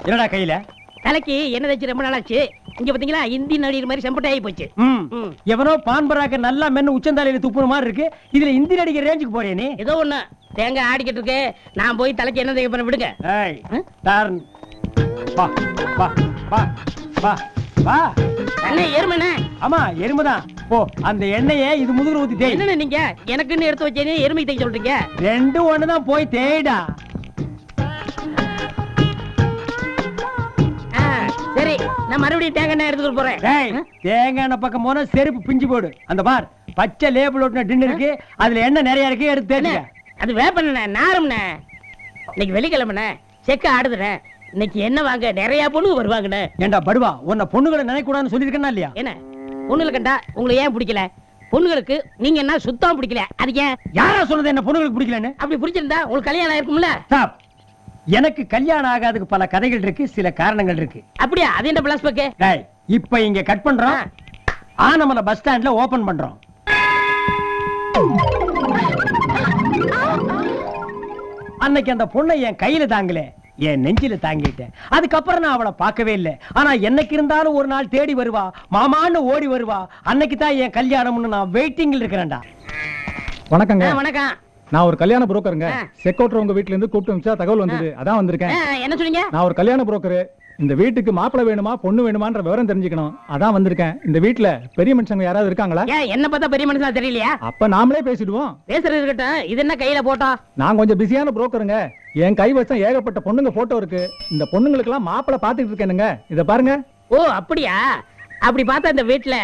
என்னடா கையில தலைக்கு என்ன தச்சு ரொம்ப நாளாச்சு. இங்க பாத்தீங்களா இந்தி நடிகர் மாதிரி செம்பட்டை ஆகி போச்சு. எவனோ பான் பராக்க நல்லா மென்னு உச்சந்தாலையில துப்புன மாதிரி இருக்கு. இதுல இந்தி நடிகர் ரேஞ்சுக்கு போறே நீ. ஏதோ ஒண்ணு தேங்காய் ஆடிக்கிட்டு இருக்கு. நான் போய் தலைக்கு என்ன பண்ண விடுங்க. அண்ணே எருமண்ணே. ஆமா எருமைதான். போ அந்த எண்ணெயை இது முதுகுல ஊத்தி தேய். என்ன நீங்க எனக்குன்னு எடுத்து வச்சேனே எருமை தேய் சொல்றீங்க? ரெண்டும் ஒண்ணுதான், போய் தேய்டா. சரி நான் மறுபடியும் தேங்காய் எண்ணெய் எடுத்துட்டு போறேன். தேங்காய் எண்ணெய் பக்கம் போனா செருப்பு பிஞ்சு போடு. அந்த பார் பச்சை லேபிள் ஒட்டின டின்னு இருக்கு, அதுல எண்ணெய் நிறைய இருக்கு, எடுத்து தேய்ங்க. அது வேப்பண்ணே நாரும்ண்ணே. இன்னைக்கு வெள்ளிக்கிழமைண்ணே செக்க ஆடுதுண்ணே. இன்னைக்கு என்ன வாங்க நிறைய பொண்ணுங்க வருவாங்கண்ணே. ஏண்டா படுவா, உன்னை பொண்ணுகளை நினைக்க கூடாதுன்னு சொல்லிருக்கேன்னா இல்லையா? என்ன பொண்ணுகளை கண்டா உங்களுக்கு ஏன் பிடிக்கல? பொண்ணுங்களுக்கு நீங்க என்ன சுத்தம் பிடிக்கல, அது ஏன்? யாரா சொன்னது என்ன பொண்ணுங்களுக்கு பிடிக்கலன்னு? அப்படி பிடிச்சிருந்தா உங்களுக்கு கல்யாணம் ஆயிருக்கும்ல. எனக்கு கல்யாணம் ஆகாதுக்கு பல கதைகள் இருக்கு, சில காரணங்கள் இருக்கு. அப்படியா? அது என்ன பிளாஸ் பேக்? இப்ப இங்க கட் பண்றோம், ஆனமலை பஸ் ஸ்டாண்ட்ல ஓபன் பண்றோம். அன்னைக்கு அந்த பொண்ணை என் கையில தாங்கல, என் நெஞ்சில தாங்கிட்டேன். அதுக்கப்புறம் நான் அவளை பார்க்கவே இல்லை. ஆனா என்னைக்கு இருந்தாலும் ஒரு நாள் தேடி வருவா, மாமான்னு ஓடி வருவா. அன்னைக்கு தான் என் கல்யாணம்னு நான் வெயிட்டிங்ல இருக்கிறேன்டா. வணக்கங்க. வணக்கம். நான் ஒரு கல்யாண புரோக்கருங்க. செக்கோட்டர் உங்க வீட்ல இருந்து கூப்பிட்டு வச்சா தகவல் வந்தது, அதான் வந்திருக்கேன். என்ன சொல்றீங்க? நான் ஒரு கல்யாண புரோக்கர். இந்த வீட்டுக்கு மாப்பிள்ளை வேணுமா பொண்ணு வேணுமான்ற விவரம் தெரிஞ்சுக்கணும், அதான் வந்திருக்கேன். இந்த வீட்ல பெரிய மனுஷங்க யாராவது இருக்காங்களா? என்ன பார்த்தா பெரிய மனுஷனா தெரியலையா? அப்ப நாமளே பேசிடுவோம். பேசுறது இருக்கட்டும், இது என்ன கையில போட்டோ? நான் கொஞ்சம் பிஸியான புரோக்கருங்க. என் கை வச்சம் ஏகப்பட்ட பொண்ணுங்க போட்டோ இருக்கு. இந்த பொண்ணுங்களுக்கு எல்லாம் மாப்பிள்ளை பாத்துட்டு இருக்கேனுங்க, இத பாருங்க. ஓ அப்படியா? அப்படி பார்த்தா இந்த வீட்டுல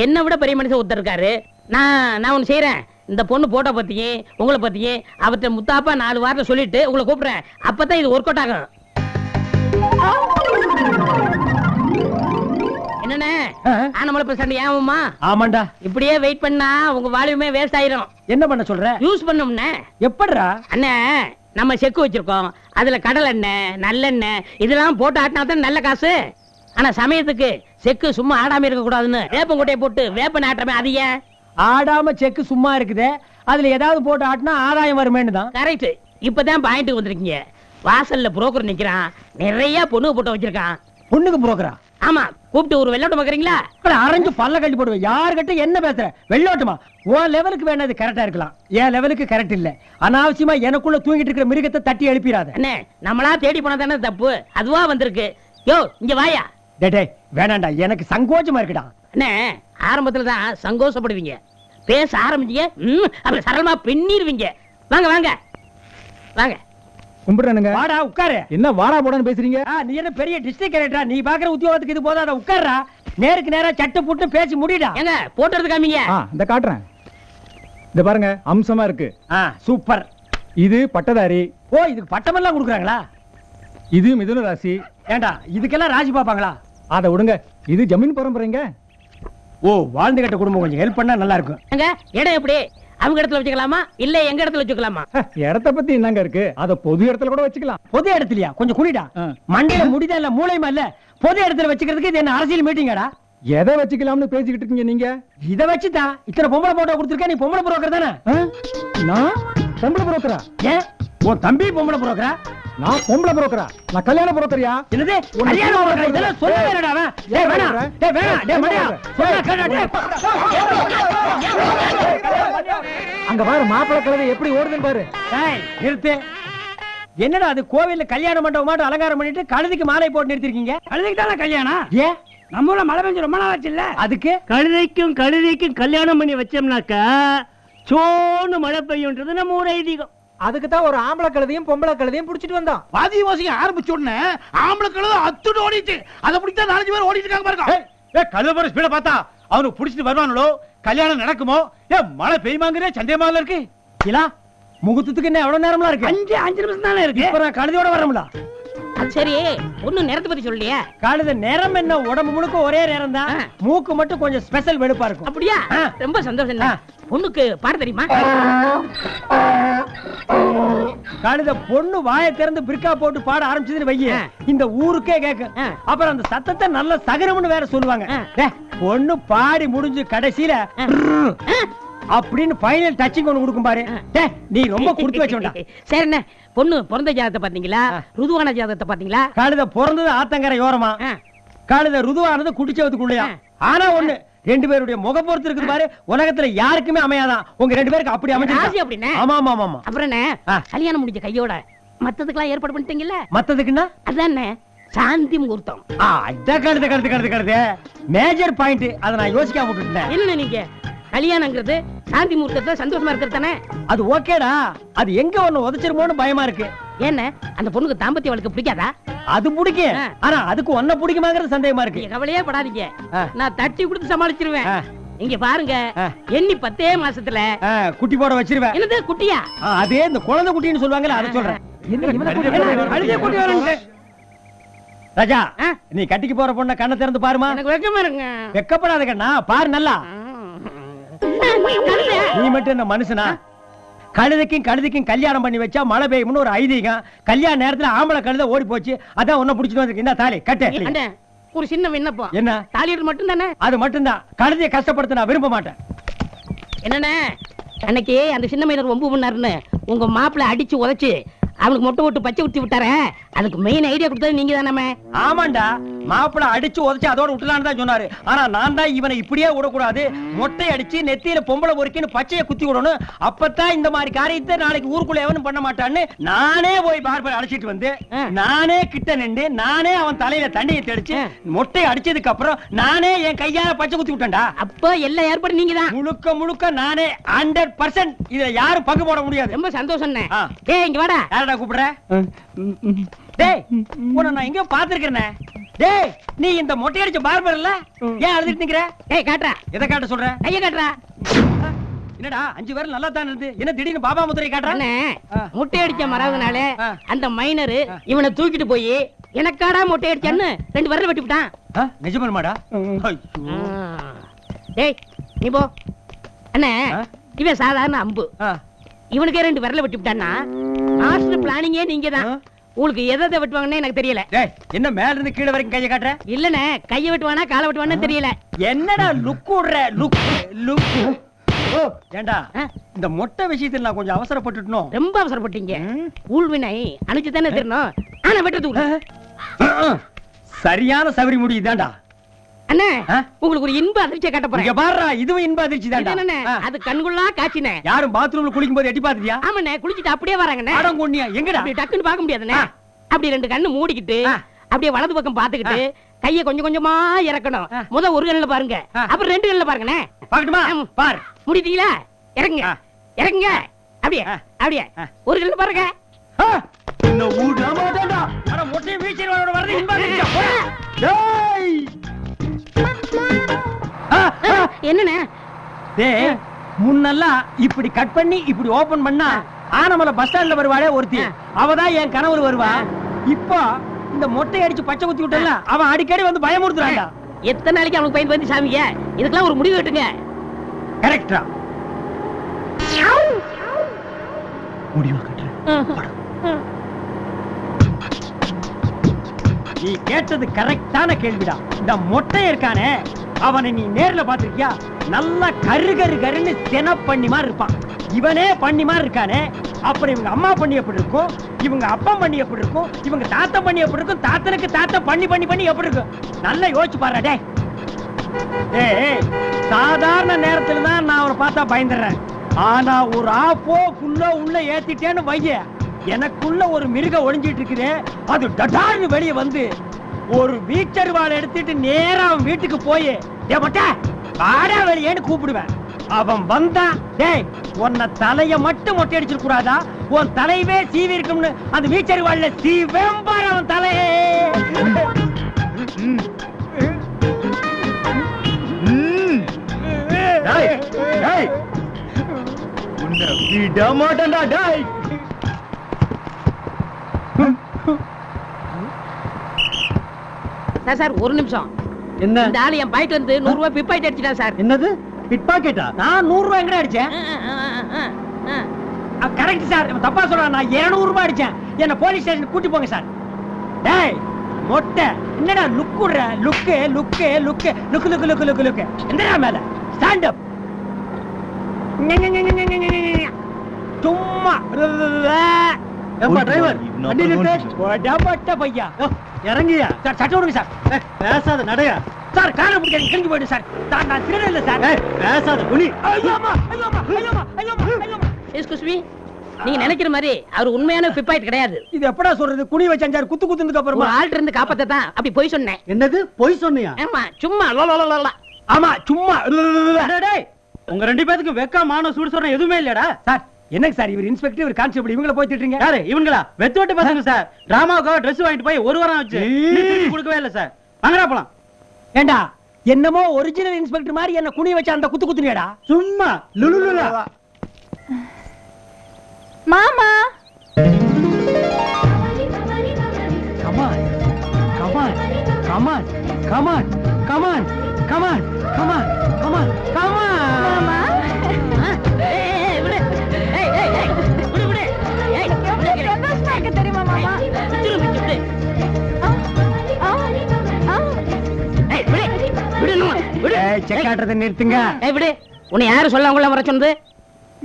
என்ன விட பெரிய மனுஷன் ஒருத்தர் இருக்காரு. நான் ஒண்ணு செய்யறேன். இந்த பொண்ணு போட்டோ பத்தியும் உங்களை பத்தியும் அவர்கிட்ட முத்தாப்பா 4 வாரத்தை சொல்லிட்டு உங்களை கூப்பிடுறேன். அப்பதான் இது ஒர்க் அவுட் ஆகும். என்னண்ணே ஆனமலை பஸ் ஸ்டாண்ட் ஏமா? ஆமாண்டா. இப்படியே வெயிட் பண்ணா உங்க வால்யூமே வேஸ்ட் ஆயிரும். என்ன பண்ண சொல்ற? யூஸ் பண்ணும்னே. எப்படிடா? அண்ணே நம்ம செக்கு வச்சிருக்கோம், அதுல கடல் எண்ணெய் நல்லெண்ணெய் இதெல்லாம் போட்டு ஆட்டினா தான் நல்ல காசு. ஆனா சமயத்துக்கு செக்கு சும்மா ஆடாம இருக்க கூடாதுன்னு வேப்பங்கொட்டையை போட்டு வேப்ப நாட்டமே. அது ஏன் ஆடாம செக்கு சும்மா இருக்குது, அதுல ஏதாவது போட்டு ஆட்டினா ஆதாயம் வருமேன்னு தான். கரெக்ட். இப்பதான் பாயிண்ட் வந்திருக்கீங்க. வாசல்ல புரோக்கர் நிக்கிறான், நிறைய பொண்ணு போட்டு வச்சிருக்கான். பொண்ணுக்கு புரோக்கரா? ஆமா. கூப்பிட்டு ஒரு வெள்ளோட்டம் பாக்குறீங்களா? அரைஞ்சு பல்ல கட்டி போடுவேன். யாருக்கிட்ட என்ன பேசுற? வெள்ளோட்டமா? உன் லெவலுக்கு வேணா அது கரெக்டா இருக்கலாம், என் லெவலுக்கு கரெக்ட் இல்ல. அனாவசியமா எனக்குள்ள தூங்கிட்டு இருக்கிற மிருகத்தை தட்டி எழுப்பிடாத. அண்ணே நம்மளா தேடி போனா தானே தப்பு, அதுவா வந்திருக்கு. யோ இங்க வாயா. டே வேணாண்டா, எனக்கு சங்கோச்சமா இருக்குடா. அண்ணே ஆரம்பத்துல தான் சங்கோஷப்படுவீங்க, பேச ஆரம்பிச்சீங்க அப்புறம் சரளமா பின்னிருவீங்க. வாங்க வாங்க வாங்க. கும்பிடுறேனுங்க. வாடா உட்காரு. என்ன வாடா போடான்னு பேசுறீங்க? நீ என்ன பெரிய டிஸ்ட்ரிக்ட் கலெக்டரா? நீ பாக்குற உத்தியோகத்துக்கு இது போதாத, உட்கார்றா. நேருக்கு நேரா சட்டு புட்டு பேசி முடிடா. எங்க போட்டோ காமிங்க. இந்த காட்டுறேன். இந்த பாருங்க அம்சமா இருக்கு. சூப்பர். இது பட்டதாரி. ஓ இதுக்கு பட்டமெல்லாம் கொடுக்குறாங்களா? இது மிதுன ராசி. ஏண்டா இதுக்கெல்லாம் ராசி பாப்பாங்களா? அத விடுங்க, இது ஜமீன் பரம்பரைங்க. ஓ வாழ்ந்து கட்ட குடும்பம், கொஞ்சம் ஹெல்ப் பண்ணா நல்லா இருக்கும். எங்க இடம் எப்படி? அவங்க இடத்துல வச்சுக்கலாமா இல்ல எங்க இடத்துல வச்சுக்கலாமா? இடத்த பத்தி என்னங்க இருக்கு, அத பொது இடத்துல கூட வச்சுக்கலாம். பொது இடத்துலயா? கொஞ்சம் குனிடா. மண்டையில முடிதா இல்ல மூளையுமா இல்ல? பொது இடத்துல வச்சுக்கிறதுக்கு இது என்ன அரசியல் மீட்டிங்கடா? எதை வச்சுக்கலாம்னு பேசிக்கிட்டு இருக்கீங்க நீங்க? இத வச்சுதான் இத்தனை பொம்பளை போட்டோ கொடுத்துருக்க. நீ பொம்பளை புரோக்கர் தானே? நான் பொம்பளை புரோக்கரா? ஏன் உன் தம்பி பொம்பளை புரோக்கரா? நான் பொம்பளை புரோக்கரா? நான் கல்யாண புரோக்கரியா? என்னது கல்யாண புரோக்கர்? இதெல்லாம் சொல்ல வேணாடா அவன். டேய் வேணா, டேய் வேணா, டேய் மடியா சொல்ல கேடா. டேய் அங்க பாரு மாப்பிள்ளை கழுதை எப்படி ஓடுதுன்னு பாரு. டேய் நிறுத்து. என்னடா அது கோவில்ல கல்யாண மண்டபம் மாட்டு அலங்காரம் பண்ணிட்டு கழுதைக்கு மாலை போட்டு நிறுத்திருக்கீங்க? கழுதைக்கு தான கல்யாணம்? ஏன் நம்ம ஊர்ல மழை பெஞ்சு ரொம்ப நாள் ஆச்சு இல்ல? அதுக்கு கழுதைக்கும் கல்யாணம் பண்ணி வச்சோம்னாக்கா சோன்னு மழை பெய்யும்ன்றது நம்ம ஊர் ஐதீகம். அதுக்கு தான் ஒரு ஆம்பளை கழுதையும் பொம்பளை கழுதையும் புடிச்சிட்டு வந்தோம். வாசிக்க ஆரம்பிச்ச உடனே ஆம்பளை கழுதை அத்துட்டு ஓடிச்சு. அதை பிடிச்சா 4 பேர் ஓடிட்டு இருக்காங்க பாருங்க. கழுதை போற ஸ்பீட பார்த்தா அவனுக்கு புடிச்சிட்டு வருவானோ? கல்யாணம் நடக்குமோ? மழை பெய்யுமாங்கிற சந்தேகமா இருக்கு. இல்ல முகூர்த்தத்துக்கு என்ன எவ்வளவு நேரம்லாம் இருக்கு? 5 நிமிஷம் தானே இருக்கு. இப்ப நான் கழுதையோட வரமுல. சரி ஒண்ணு நேரத்தை பத்தி சொல்லியா? கழுதை நேரம் என்ன, உடம்பு முழுக்க ஒரே நேரம் தான். மூக்கு மட்டும் கொஞ்சம் ஸ்பெஷல் வெளுப்பா இருக்கும். அப்படியா? ரொம்ப சந்தோஷம். பொண்ணுக்கு பாட தெரியுமா? கழுதை பொண்ணு வாயை திறந்து பிரிக்கா போட்டு பாட ஆரம்பிச்சதுன்னு வைய இந்த ஊருக்கே கேட்கும். அப்புறம் அந்த சத்தத்தை நல்ல சகரம்னு வேற சொல்லுவாங்க. பொண்ணு பாடி முடிஞ்சு கடைசியில அப்படின்னு ஃபைனல் டச்சிங் ஒண்ணு கொடுக்கும் பாரு. டேய், நீ ரொம்ப கொடுத்து வச்சோண்டா. சரிண்ணே, பொண்ணு பிறந்த ஜாதகத்தை பாத்தீங்களா, ருதுவான ஜாதகத்தை பாத்தீங்களா? கழுத பிறந்தது ஆத்தங்கரை ஓரமா, கழுத ருதுவானது குடிச்சவதுக்குள்ளயா. ஆனா ஒண்ணு, ரெண்டு பேருடைய முக பொறுத்து இருக்குது பாரு, உலகத்துல யாருக்குமே அமையாதான். உங்க ரெண்டு பேருக்கு அப்படி அமைஞ்சு. அப்படின்னா ஆமா ஆமா ஆமா. அப்புறம் கல்யாணம் முடிஞ்ச கையோட மத்ததுக்கெல்லாம் ஏற்பாடு பண்ணிட்டீங்கல்ல? மத்ததுக்குன்னா அதானே சாந்தி முகூர்த்தம். கழுது மேஜர் பாயிண்ட். அதை நான் யோசிக்காம விட்டுட்டேன். என்ன நீங்க கல்யாணங்கிறது சாந்தி முகூர்த்தத்தை சந்தோஷமா இருக்கிறது தானே? அது ஓகேடா, அது எங்க ஒண்ணு உதச்சிருமோன்னு பயமா இருக்கு. என்ன அந்த பொண்ணுக்கு தாம்பத்திய அவளுக்கு பிடிக்காதா? அது பிடிக்கும், ஆனா அதுக்கு ஒன்ன பிடிக்குமாங்கிறது சந்தேகமா இருக்கு. கவலையே படாதீங்க, நான் தட்டி கொடுத்து சமாளிச்சிருவேன். இங்க பாருங்க, எண்ணி 10 மாசத்துல குட்டி போட வச்சிருவேன். என்னது குட்டியா? அதே இந்த குழந்தை குட்டின்னு சொல்லுவாங்கல்ல, அதை சொல்றேன். ராஜா, நீ கட்டிக்கு போற பொண்ண கண்ணை திறந்து பாருமா. எனக்கு வெக்கமா இருங்க. வெக்கப்படாத கண்ணா, பாரு நல்லா. நீ மட்டும் என்ன மனுஷனா? கழுதைக்கும் கல்யாணம் பண்ணி வச்சா மழை பெய்யும்னு ஒரு ஐதீகம். கல்யாண நேரத்துல ஆம்பளை கழுதை ஓடி போச்சு, அதான் உன்ன புடிச்சிட்டு வந்து இந்த தாலி கட்டு. ஒரு சின்ன விண்ணப்பம். என்ன? தாலிட்டு மட்டும் தானே? அது மட்டும் தான். கழுதையை கஷ்டப்படுத்த நான் விரும்ப மாட்டேன். என்னண்ணே, அன்னைக்கு அந்த சின்ன மைனர் ஒம்பு பண்ணாருன்னு உங்க மாப்பிள்ள அடிச்சு உதைச்சு அவனுக்கு மொட்டை போட்டு பச்சை ஊத்தி விட்டாரே, அதுக்கு மெயின் ஐடியா கொடுத்தது நீங்க தானே? ஆமாண்டா, மாப்பிள்ள அடிச்சு உதச்சு அதோட விட்டுலான்னு தான் சொன்னாரு. ஆனா நான் தான் இவனை இப்படியே விடக்கூடாது, மொட்டை அடிச்சு நெத்தியில பொம்பளை பொறுக்கின்னு பச்சையை குத்தி விடணும். அப்பதான் இந்த மாதிரி காரியத்தை நாளைக்கு ஊருக்குள்ள எவனும் பண்ண மாட்டான்னு நானே போய் பார்பர் அழைச்சிட்டு வந்து, நானே கிட்ட நின்று, நானே அவன் தலையில தண்ணியை தெளிச்சு மொட்டை அடிச்சதுக்கு அப்புறம் நானே என் கையால பச்சை குத்தி விட்டேன்டா. அப்ப எல்லா ஏற்பாடு நீங்க தான். முழுக்க நானே 100%. இதுல யாரும் பங்கு போட முடியாது. ரொம்ப சந்தோஷம். டேய் இங்க வாடா. கூப்பிடுறேன். டேய், உன்னை நான் எங்க பாத்துருக்கேன். டேய், நீ இந்த மொட்டை அடிச்ச பார்பர் இல்ல? ஏன் அழுதுட்டு நிக்கிற? டேய் காட்றா. எதை காட்ட சொல்ற? கைய காட்றா. என்னடா 5 பேர் நல்லா தான் இருந்து, என்ன திடீர்னு பாபா முத்திரை காட்ற? மொட்டை அடிச்ச மறவனால அந்த மைனர் இவனை தூக்கிட்டு போய் எனக்காடா மொட்டை அடிச்சான்னு 2 விரல் வெட்டி விட்டான். நிஜமாடா? டேய் நீ போ. அண்ணே, இவன் சாதாரண அம்பு, இவனுக்கே 2 விரல வெட்டி விட்டான்னா மாஸ்டர் பிளானிங்கே நீங்க தான். உங்களுக்கு எதை வெட்டுவாங்கன்னு எனக்கு தெரியல. என்ன மேல இருந்து கீழே வரைக்கும் கையை காட்டுற? இல்லனே, கையை வெட்டுவானா காலை வெட்டுவானு தெரியல. என்னடா லுக் விடுற? லுக் ஏண்டா, இந்த மொட்டை விஷயத்துல நான் கொஞ்சம் அவசரப்பட்டுட்டோம். ரொம்ப அவசரப்பட்டீங்க. ஊழ்வினை அனுச்சு தானே தெரியணும். ஆனா வெட்டுறது சரியான சவரி முடியுதாண்டா. அண்ணே, உங்களுக்கு ஒரு இன்ப அதிர்ச்சியை காட்ட போறேன். இங்க பாருடா, இதுவும் இன்ப அதிர்ச்சி தான்டா. அது கண்குள்ளா காட்சினே. யாரும் பாத்ரூம்ல குளிக்கும் போது எட்டி பாத்தியா? ஆமாண்ணே, குளிச்சிட்டு அப்படியே வராங்கண்ணே. அடம் கொன்னியா? எங்கடா? அப்படி டக்குன்னு பார்க்க முடியாதுண்ணே. அப்படி 2 கண்ணு மூடிக்கிட்டு அப்படியே வலது பக்கம் பாத்துக்கிட்டு கையை கொஞ்சம் கொஞ்சமா இறக்கணும். முத ஒரு கண்ணுல பாருங்க, அப்புறம் 2 கண்ணுல பாருங்கண்ணே. பாக்கட்டுமா? பாரு. முடிட்டீங்களா? இறங்குங்க இறங்குங்க. அப்படியே அப்படியே ஒரு கண்ணுல பாருங்க. இன்னும் ஊட மாட்டேன்டா. அட மொட்டை வீச்சிரோட வரது இன்ப அதிர்ச்சி. டேய், என்னண்ணே? டேய், முன்னெல்லாம் இப்படி கட் பண்ணி இப்படி ஓபன் பண்ணா ஆனமலை பஸ் ஸ்டாண்ட்ல வருவாளே ஒருத்தி, அவதான் என் கனவுல வருவா. இப்போ இந்த மொட்டை அடிச்சு பச்சை குத்தி விட்டல, அவன் அடிக்கடி வந்து பயமுறுத்துறான்டா. எத்தனை நாளைக்கு அவனுக்கு பயந்து வந்து சாமிங்க? இதுக்கெல்லாம் ஒரு முடிவு கட்டுங்க. கரெக்டா? முடிவா கட்டுறேன். நீ கேட்டது கரெக்டான கேள்விடா. இந்த மொட்டை இருக்கானே, அவனை நீ நேர்ல பாத்திருக்கியா? நல்லா கருன்னு சென பண்ணி மாதிரி இருப்பான். இவனே பண்ணி மாதிரி இருக்கானே, அப்புறம் இவங்க அம்மா பண்ணி எப்படி இருக்கும், இவங்க அப்பா பண்ணி எப்படி இருக்கும், இவங்க தாத்தா பண்ணி எப்படி இருக்கும், தாத்தனுக்கு தாத்தா பண்ணி எப்படி இருக்கும்? நல்லா யோசிச்சு பாரு. டேய், சாதாரண நேரத்துல தான் நான் அவனை பார்த்தா பயந்துடுறேன். ஆனா ஒரு ஆப்போ புல்லோ உள்ள ஏத்திட்டேன்னு வைய, எனக்குள்ள ஒரு மிருகம் ஒளிஞ்சிட்டு இருக்குது. அது டடார்னு வெளியே வந்து ஒரு வீச்சர் வாழை எடுத்துட்டு நேரா அவன் வீட்டுக்கு போய் வாடா வெளியேன்னு கூப்பிடுவேன். அவன் வந்தான், டேய் உன்னை தலைய மட்டும் மொட்டை அடிச்சிட கூடாதா, உன் தலையவே சீவி இருக்கும்னு அந்த வீச்சர் வாழ சீவம்பார் அவன் தலையே. விட மாட்டேன்டா. டேய், சார் ஒரு நிமிஷம். என்ன? இந்த ஆளு என் பாயிட்டு வந்து 100 ரூபாய் பிட் பாயிட்டு அடிச்சிட்டா சார். என்னது பிட் பாக்கெட்டா? நான் 100 ரூபாய் எங்கடா அடிச்சேன்? கரெக்ட் சார், தப்பா சொல்றேன். நான் 200 ரூபாய் அடிச்சேன். என்ன போலீஸ் ஸ்டேஷன் கூட்டி போங்க சார். டேய் மொட்டை, என்னடா லுக்குற? லுக்கு லுக்கு லுக்கு லுக்கு லுக்கு லுக்கு லுக்கு லுக்கு. என்னடா மேல ஸ்டாண்ட் அப். சும்மா ஏப்பா டிரைவர் வண்டி நிறுத்து. உடம்பட்ட பையா இறங்கியா சார் சட்ட விடுங்க சார் பேசாத நடையா சார் காரை பிடிக்க கிழிஞ்சு போயிடு சார் சார் நான் திருட இல்லை சார் பேசாத புனி ஐயோமா ஐயோமா ஐயோமா ஐயோமா ஐயோமா எக்ஸ்கூஸ் மீ, நீங்க நினைக்கிற மாதிரி அவர் உண்மையான பிப்பாயிட் கிடையாது. இது எப்படா சொல்றது குனி வச்சாரு குத்து குத்துனதுக்கு ஒரு அப்புறமா ஆள்கிட்ட இருந்து காப்பாத்த தான் அப்படி போய் சொன்னேன். என்னது பொய் சொன்னியா ஆமா, சும்மா லோலோலோலோலா. ஆமா சும்மா டேய், உங்க ரெண்டு பேத்துக்கு வெக்க மான சூடு சொன்ன எதுவுமே இல்லடா. சார் என்னங்க சார் இவர் இன்ஸ்பெக்டர் இவர் கான்ஸ்டபிள் இவங்கள போய் திட்டுறீங்க யாரு இவங்களா? வெத்துவட்டு பசங்க சார். டிராமாவுக்காக Dress வாங்கிட்டு போய் ஒரு வாரம் ஆச்சு. திருப்பி கொடுக்கவே இல்ல சார். வாங்கடா போலாம். ஏண்டா என்னமோ ஒரிஜினல் இன்ஸ்பெக்டர் மாதிரி என்ன குனி வச்ச அந்த குத்து குத்துனியாடா சும்மா லுலுலுலா. மாமா come on come on come on come on come on come on come on come on come on மாமா விடு. ஏய், ஏய், ஏய், விடு, விடு. ஏய், எவ்வளவு சந்தோஷமா இருக்கு தெரியுமா மாமா? விட்டுரு, விடு. ஆ, ஆ, ஆ. ஏய், விடு, விடுணும், விடு. ஏய் செக் ஆட்றதை நிறுத்துங்க ஏய், விடு. உன்னை யாரு சொல்ல உங்கள வர சொன்னது?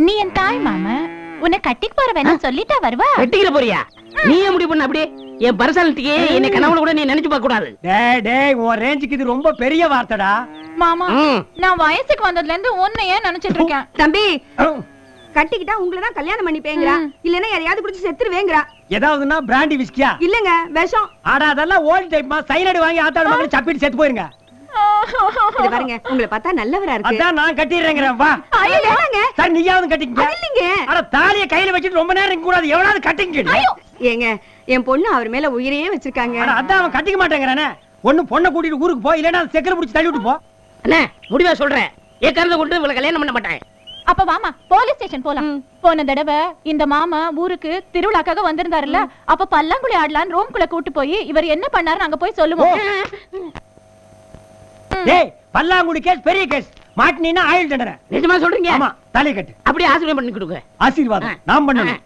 நீ என் தாய் மாமா, உன்னை கட்டிக்கு போற வேணா சொல்லிட்டா வருவா. வெட்டிக்கிற போறியா? நீயே முடிவு பண்ண அப்படியே. என் பர்சனாலிட்டிக்கு என்னை கனவுல கூட நீ நினைச்சு பார்க்க கூடாது. டேய் டேய் உன் ரேஞ்சுக்கு இது ரொம்ப பெரிய வார்த்தைடா மாமா ம். நான் வயசுக்கு வந்ததுல இருந்து உன்னையே நினைச்சிட்டு இருக்கேன். தம்பி கட்டிக்கிட்டா உங்களை தான் கல்யாணம் பண்ணிப்பேங்கிறா, இல்லன்னா எதையாவது குடிச்சு செத்துருவேங்கிறா. ஏதாவதுன்னா பிராண்டி விஸ்கியா இல்லங்க விஷம். ஆடா அதெல்லாம் ஓல்ட் டைப்மா சைனடி வாங்கி ஆத்தாடு மகன் சப்பிட்டு செத்து போயிருங்க இது பாருங்க, உங்களை பார்த்தா நல்லவரா இருக்கு. அதான் நான் கட்டிடுறேங்கிறேன் வா ஐயோ, வேணாங்க. சார் நீயாவது கட்டிங்க அது இல்லைங்க. அட தாலிய கையில வச்சுட்டு ரொம்ப நேரம் இருக்க கூடாது எவனாவது கட்டிங்க ஏங்க, என் பொண்ணு அவர் மேல உயிரையே வச்சிருக்காங்க. அட அதான் அவன் கட்டிக்க மாட்டேங்கிறானே ஒண்ணு பொண்ணை கூட்டிட்டு ஊருக்கு போ இல்லன்னா செக்கல புடிச்சு தள்ளி விட்டு போ அண்ணே, முடிவா சொல்றேன். என் கருத்தை கொண்டு இவளை கல்யாணம் பண்ண மாட்டேன். அப்ப வாமா போலீஸ் ஸ்டேஷன் போலாம். போன தடவை இந்த மாமா ஊருக்கு திருவிழாக்காக வந்திருந்தாருல்ல, அப்ப பல்லாங்குழி ஆடலான்னு ரூம்குள்ள கூட்டு போய் இவர் என்ன பண்ணாரு அங்க போய் சொல்லுவோம். டேய் பல்லாங்குடி கேஸ் பெரிய கேஸ் மாட்டினீன்னா ஆயுள் தண்டனை நிஜமா சொல்றீங்க? ஆமா தாலி கட்டு அப்படியே ஆசீர்வாதம் பண்ணி கொடுங்க. ஆசீர்வாதம் நான் பண்ணணும்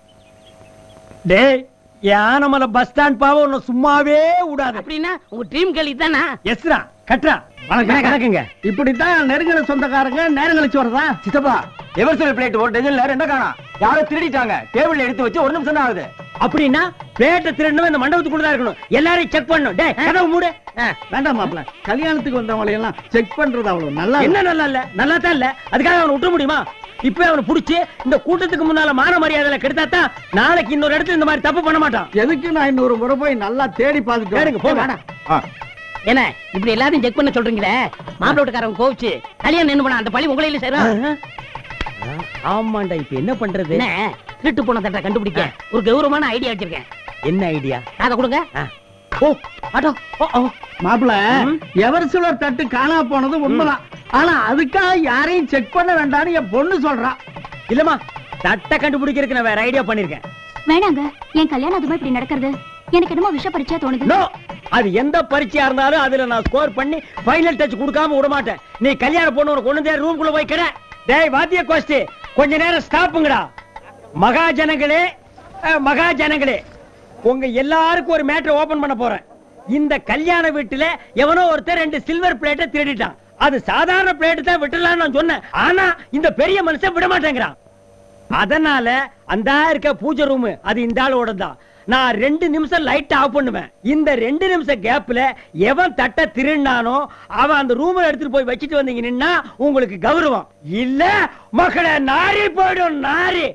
டேய் யானமலை பஸ் ஸ்டாண்ட் பாவ உன்னை சும்மாவே விடாது அப்படின்னா உங்க ட்ரீம் கேள்வி தானா? எஸ்ரா கட்டுறா கணக்குங்க இப்படித்தான் நெருங்கின சொந்தக்காரங்க நேரம் கழிச்சு வரதா. சித்தப்பா எவர்சல் பிளேட் ஒரு டஜன்ல ரெண்டா காணோம். யாரோ திருடிட்டாங்க. டேபிள்ல எடுத்து வச்சு ஒரு நிமிஷம் தான் ஆகுது. அப்படின்னா பிளேட்டை திருடணும் இந்த மண்டபத்துக்குள்ள தான் இருக்கணும் எல்லாரையும் செக் பண்ணணும் டேய் கதவு மூடு வேண்டாம் மாப்ள, கல்யாணத்துக்கு வந்தவங்களை எல்லாம் செக் பண்றது அவ்வளவு நல்லா இல்ல. என்ன நல்லா இல்ல நல்லா தான் இல்ல அதுக்காக அவனை விட்டுற முடியுமா இப்ப அவனை புடிச்சு இந்த கூட்டத்துக்கு முன்னால மான மரியாதையில கெடுத்தாத்தான் நாளைக்கு இன்னொரு இடத்துல இந்த மாதிரி தப்பு பண்ண மாட்டான் எதுக்கு நான் இன்னொரு முறை போய் நல்லா தேடி பார்த்துட்டு தேடுங்க, போங்க. வாடா. என்ன இப்படி எல்லாத்தையும் செக் பண்ண சொல்றீங்களே? மாப்பிள்ளை வீட்டுக்காரன் கோவிச்சு கல்யாணம் என்ன பண்ண அந்த பழி உங்களையில சேரும். ஆமாண்டா இப்ப என்ன பண்றது என்ன திருட்டு போன தட்டை கண்டுபிடிக்க ஒரு கௌரவமான ஐடியா வச்சிருக்கேன். என்ன ஐடியா அதை கொடுங்க. ஓ அடோ மாப்பிள, எவர்சிலர் தட்டு காணா போனது உண்மைதான். ஆனா அதுக்காக யாரையும் செக் பண்ண வேண்டாம்னு என் பொண்ணு சொல்றா. இல்லம்மா தட்டை கண்டுபிடிக்கிறதுக்கு நான் வேற ஐடியா பண்ணிருக்கேன் வேணாங்க, என் கல்யாணம் அதுமா இப்படி நடக்கிறது எனக்கு என்னமோ விஷ பரிச்சையா தோணுது. நோ அது எந்த பரீட்சையா இருந்தாலும் அதுல நான் ஸ்கோர் பண்ணி ஃபைனல் டச் கொடுக்காம விட மாட்டேன் நீ கல்யாணம் பொண்ணு ஒரு கொண்டு ரூம் குள்ள போய் கிட டேய் வாத்திய கோஷ்டி கொஞ்ச நேரம் ஸ்டாப்புங்கடா மகாஜனங்களே மகாஜனங்களே உங்க எல்லாருக்கும் ஒரு மேட்டர் ஓபன் பண்ண போறேன் இந்த கல்யாண வீட்டுல எவனோ ஒருத்தர் 2 சில்வர் பிளேட்டை திருடிட்டான் அது சாதாரண பிளேட் தான் விட்டுலாம்னு நான் சொன்னேன் ஆனா இந்த பெரிய மனுஷன் விட மாட்டேங்கிறான் அதனால அந்த இருக்க பூஜை ரூம் அது இந்த ஆளோட தான் நான் 2 நிமிஷம் லைட் ஆஃப் பண்ணுவேன் இந்த 2 நிமிஷம் கேப்ல எவன் தட்ட திருநானோ அவன் அந்த ரூம்ல எடுத்துட்டு போய் வச்சிட்டு வந்தீங்க நின்னா உங்களுக்கு கௌரவம் இல்ல மக்களை நாரி போயிடும் நாரி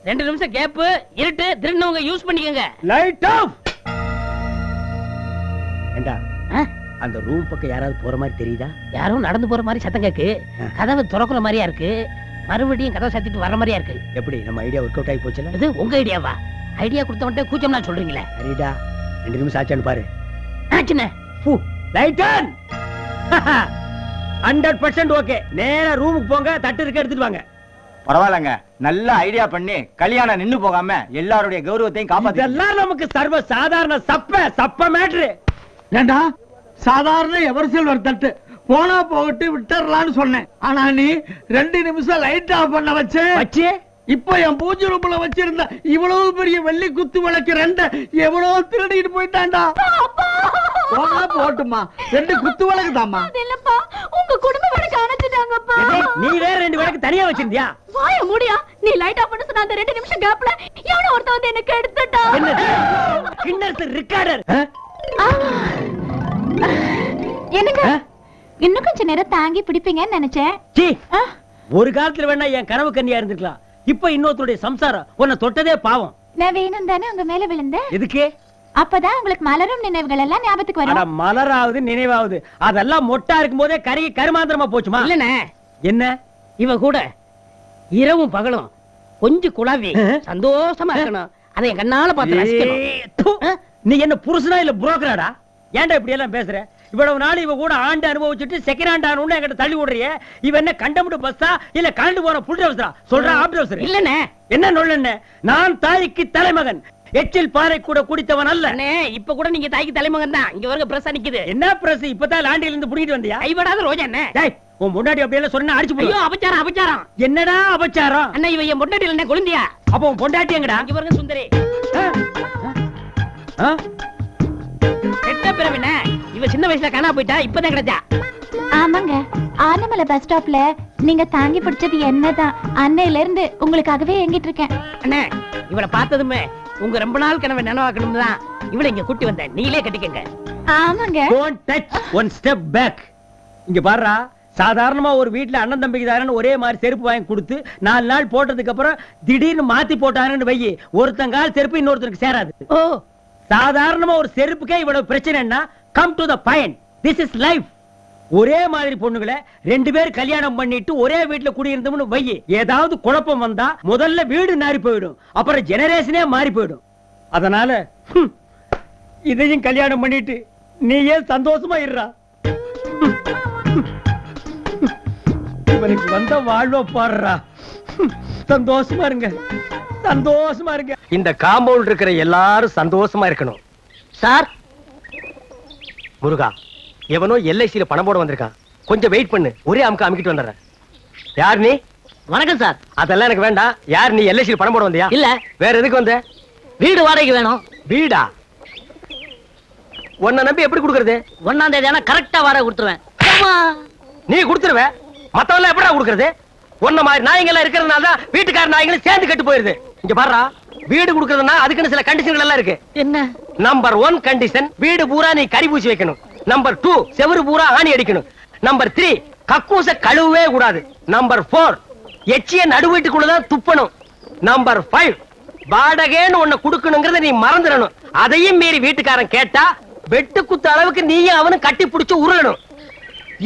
2 நிமிஷம் கேப் இருட்டு திருநவங்க யூஸ் பண்ணிக்கங்க. லைட் ஆஃப் ஏண்டா அந்த ரூம் பக்கம் யாராவது போற மாதிரி தெரியுதா யாரும் நடந்து போற மாதிரி சத்தம் கேக்கு கதவை திறக்கிற மாதிரியா இருக்கு மறுபடியும் கதவை சத்திட்டு வர மாதிரியா இருக்கு. எப்படி நம்ம ஐடியா ஒர்க் அவுட் ஆகி போச்சுல இது உங்க ஐடியாவா? ஐடியா கொடுத்தவன்ட்ட கூச்சம்னா சொல்றீங்களே. சரிடா 2 நிமிஷம் ஆச்சான்னு பாரு ஆச்சுண்ணே. லைட் ஆன் 100% ஓகே நேரா ரூமுக்கு போங்க தட்டு இருக்க எடுத்துட்டு வாங்க பரவாயில்லங்க நல்ல ஐடியா பண்ணி கல்யாணம் நின்னு போகாம எல்லாருடைய கௌரவத்தையும் காப்பாத்தி இதெல்லாம் நமக்கு சர்வ சாதாரண சப்ப மேட்ரு ஏண்டா சாதாரண எவர்சில்வர் தட்டு போனா போகட்டு விட்டுறலான்னு சொன்னேன். ஆனா நீ 2 நிமிஷம் லைட் ஆஃப் பண்ண வச்சு வச்சு இப்ப என் பூஜை ரூம்ல வச்சிருந்த இவ்வளவு பெரிய வெள்ளி குத்து விளக்கு 2 எவ்வளவு திருடிட்டு போயிட்டான்டா. போனா போட்டுமா 2 குத்து விளக்கு தாமா. இல்லப்பா உங்க குடும்ப வழக்கு அணைச்சிட்டாங்க விட்டுருங்கப்பா. நீ வேற 2 விளக்கு தனியா வச்சிருந்தியா? வாய மூடியா. நீ லைட் ஆஃப் பண்ண சொன்ன அந்த 2 நிமிஷம் கேப்ல எவனோ ஒருத்தன் வந்து எனக்கு எடுத்துட்டான். என்னது? Guinness recorder. என்னங்க இன்னும் கொஞ்ச நேரம் தாங்கி பிடிப்பீங்கன்னு நினைச்சேன். சீ, ஒரு காலத்துல வேணா என் கனவு கன்னியா இருந்திருக்கலாம். இப்ப இன்னொருத்தருடைய சம்சாரம் உன்னை தொட்டதே பாவம். நான் வேணும் தானே உங்க மேல விழுந்தேன். எதுக்கு? அப்பதான் உங்களுக்கு மலரும் நினைவுகள் எல்லாம் ஞாபகத்துக்கு அட, வரும். மலராவது நினைவாவது அதெல்லாம் மொட்டா இருக்கும் போதே கருகி கருமாந்திரமா போச்சுமா? இல்லண்ணே, என்ன? இவ கூட இரவும் பகலும் கொஞ்சம் குழாவி சந்தோஷமா இருக்கணும். அதை என் கண்ணால பார்த்து ரசிக்கணும். ஏய், ப்பு. நீ என்ன புருஷனா இல்ல புரோக்கராடா? ஏன்டா இப்படி எல்லாம் பேசுற? இவ்வளவு நாள் இவ கூட ஆண்டு அனுபவிச்சுட்டு செகண்ட் ஹேண்ட் ஆனு என்கிட்ட தள்ளி விடுறியே. இவ என்ன கண்டமுடு பஸ்ஸா இல்ல கலந்து போன புல் டவுசரா? சொல்றா ஆப் டவுசர். இல்லண்ணே, என்ன நொல்ல? நான் தாய்க்கு தலைமகன், எச்சில் பாறை கூட குடித்தவன் அல்ல. அண்ணே, இப்ப கூட நீங்க தாய்க்கு தலைமகன் தான். இங்க வரைக்கும் பிரஸ் நிக்குது. என்ன பிரஸ்? இப்பதான் லாண்டியில இருந்து புடிக்கிட்டு வந்தியா? கைவிடாத ரோஜா அண்ணே. டேய், உன் முன்னாடி அப்படி எல்லாம் சொன்னா அடிச்சு ஐயோ, போடுவேன். அபச்சாரம் அபச்சாரம். என்னடா அபச்சாரம்? அண்ணா, இவ என் பொண்டாட்டி இல்ல குழந்தையா? அப்ப உன் பொண்டாட்டி எங்கடா? இங்க பாருங்க சுந்தரி. ஆ? கெட்ட பிறவின இவ சின்ன வயசுல காணா போயிட்டா. இப்பதான் கிடைச்சா. ஆமாங்க, ஆனமலை பஸ் ஸ்டாப்ல நீங்க தாங்கி பிடிச்சது என்னதான். அன்னையில இருந்து உங்களுக்காகவே எங்கிட்டு இருக்கேன். அண்ணே, இவளை பார்த்ததுமே உங்க ரொம்ப நாள் கனவை நினைவாக்கணும் தான் இவளை இங்க கூட்டி வந்தேன். நீங்களே கட்டிக்கங்க. ஆமாங்க. Don't touch, one step back. இங்க பாருடா, சாதாரணமா ஒரு வீட்டுல அண்ணன் தம்பிக்கு தாரன்னு ஒரே மாதிரி செருப்பு வாங்கி கொடுத்து 4 நாள் போட்டதுக்கு அப்புறம் திடீர்னு மாத்தி போட்டாருன்னு வையி, ஒருத்தங்கால் செருப்பு இன்னொருத்தருக்கு சேராது. ஓ, சாதாரணமா ஒரு செருப்புக்கே இவ்வளவு பிரச்சனைன்னா come to the point. This is life. ஒரே மாதிரி பொண்ணுகளை 2 பேர் கல்யாணம் பண்ணிட்டு ஒரே வீட்டுல குடியிருந்தோம்னு வையி, ஏதாவது குழப்பம் வந்தா முதல்ல வீடு நாரி போயிடும், அப்புறம் ஜெனரேஷனே மாறி போயிடும். அதனால இதையும் கல்யாணம் பண்ணிட்டு நீ ஏன் சந்தோஷமா இருறா. இவனுக்கு வந்த வாழ்வ பாடுறா. சந்தோஷமா இருங்க, சந்தோஷமா இருங்க. இந்த காம்பவுண்ட் இருக்கிற எல்லாரும் சந்தோஷமா இருக்கணும். சார், முருகா, எவனோ எல்ஐசியில பணம் போட வந்திருக்கான். கொஞ்சம் வெயிட் பண்ணு, ஒரே அமுக்க அமுக்கிட்டு வந்துடுறேன். யார் நீ? வணக்கம் சார். அதெல்லாம் எனக்கு வேண்டாம். யார் நீ? எல்ஐசியில பணம் போட வந்தியா? இல்ல, வேற எதுக்கு வந்த? வீடு வாடகைக்கு வேணும். வீடா? உன்னை நம்பி எப்படி கொடுக்கறது? 1ஆம் தேதி ஆனா கரெக்டா வாடகை கொடுத்துருவேன். நீ கொடுத்துருவ, மத்தவெல்லாம் எப்படா கொடுக்கறது? உன்ன மாதிரி நாய்ங்கெல்லாம் இருக்கிறதுனால தான் வீட்டுக்கார நாய்களும் சேர்ந்து கெட்டு போயிருது. இங்க பாருடா, வீடு கொடுக்கறதுன்னா அதுக்குன்னு சில கண்டிஷன்கள் எல்லாம் இருக்கு. என்ன? நம்பர் 1 கண்டிஷன், வீடு பூரா நீ கறி பூசி வைக்கணும். நம்பர் 2, செவுரு பூரா ஆணி அடிக்கணும். நம்பர் 3, கக்கூச கழுவவே கூடாது. நம்பர் 4, எச்சிய நடு வீட்டுக்குள்ளதான் துப்பணும். நம்பர் 5, வாடகைன்னு ஒண்ணு கொடுக்கணுங்கிறத நீ மறந்துடணும். அதையும் மீறி வீட்டுக்காரன் கேட்டா வெட்டு குத்து அளவுக்கு நீயும் அவனும் கட்டி பிடிச்சு உருளணும்.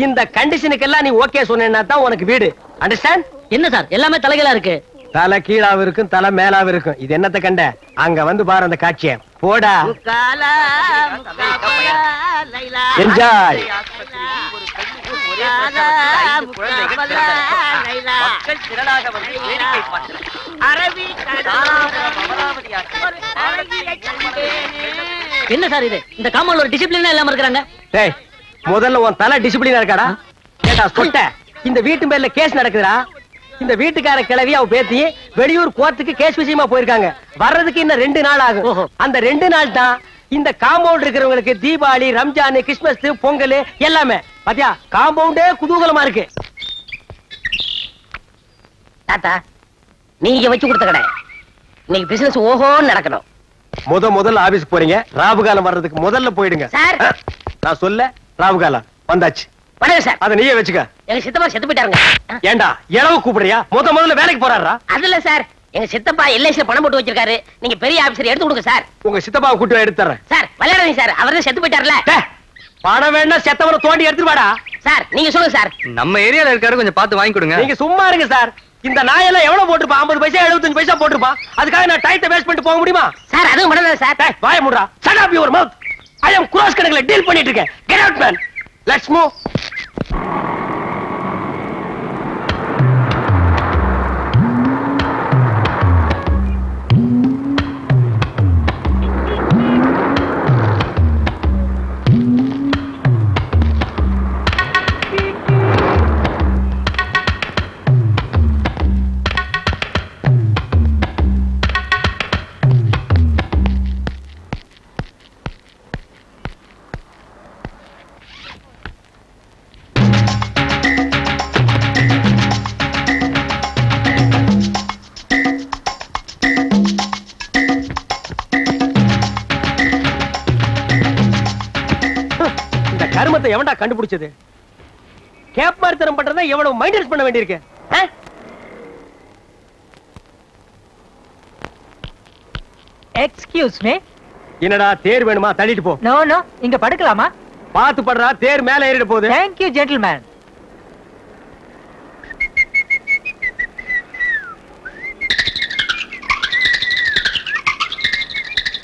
இந்த கண்டிஷனுக்கெல்லாம் நீ ஓகே சொன்னா தான் உனக்கு வீடு. அண்டர்ஸ்டாண்ட்? என்ன சார், எல்லாமே தலைகளா இருக்கு. தலை கீழாவும் இருக்கும், தலை மேலாவும் இருக்கும். இது என்னத்த கண்ட? அங்க வந்து பாரு அந்த காட்சிய. போடா, என்ஜாய். என்ன சார் இது? இந்த காம்பவுண்ட்ல ஒரு டிசிப்ளினா இல்லாம இருக்காங்க. டேய், முதல்ல உன் தலை டிசிப்ளினா இருக்காடா? கேட்டா சொட்ட. இந்த வீட்டு பேர்ல கேஸ் நடக்குதுடா. இந்த வீட்டுக்கார கிளவி அவ பேத்தி வெளியூர் கோர்ட்டுக்கு கேஸ் விஷயமா போயிருக்காங்க. வர்றதுக்கு இன்னும் 2 நாள் ஆகும். அந்த 2 நாள் தான் இந்த காம்பவுண்ட் இருக்கிறவங்களுக்கு தீபாவளி, ரம்ஜான், கிறிஸ்துமஸ், பொங்கல் எல்லாமே. பாத்தியா, காம்பவுண்டே குதூகலமா இருக்கு. தாத்தா, நீங்க வச்சு கொடுத்த கடை இன்னைக்கு பிசினஸ் ஓஹோன்னு நடக்கணும். முதல்ல ஆபீஸ் போறீங்க, ராவு காலம் வர்றதுக்கு முதல்ல போயிடுங்க. சார், நான் சொல்ல ராவு காலம் வந்தாச்சு. வணக்கம் சார். அத நீயே வச்சுக்க. எங்க சித்தப்பா செத்து போயிட்டாருங்க. ஏண்டா இளவு கூப்பிடுறியா? முதல்ல வேலைக்கு போறாரா? அதுல சார், எங்க சித்தப்பா எல்ஐசில பணம் போட்டு வச்சிருக்காரு. நீங்க பெரிய ஆபீசர் எடுத்து கொடுங்க சார். உங்க சித்தப்பாவை கூட்டி எடுத்து தர்றேன். சார், விளையாடுங்க சார். அவர்தான் செத்து போயிட்டார்ல. பணம் வேணா செத்தவரை தோண்டி எடுத்துட்டு வாடா. சார், நீங்க சொல்லுங்க சார். நம்ம ஏரியால இருக்காரு, கொஞ்சம் பார்த்து வாங்கி கொடுங்க. நீங்க சும்மா இருங்க சார். இந்த நாயெல்லாம் எவ்வளவு போட்டுருப்பா? 50 பைசா 75 பைசா போட்டுருப்பா. அதுக்காக நான் டைத்தை வேஸ்ட் பண்ணிட்டு போக முடியுமா? சார், அதுவும் பண்ணல சார். வாய மூடுறா. shut up your mouth. I am cross கணக்குல டீல் பண்ணிட்டு இருக்கேன். get out man. let's move. கருமத்தை எவன்டா கண்டுபிடிச்சது? கேப் மாதிரி தரம் பண்றதா எவ்வளவு மைண்டன்ஸ் பண்ண வேண்டியிருக்கு. Excuse me. என்னடா தேர் வேணுமா? தள்ளிட்டு போ. நோ நோ, இங்க படுக்கலாமா? பாத்து படுறா, தேர் மேல ஏறிட போகுது. Thank you gentleman.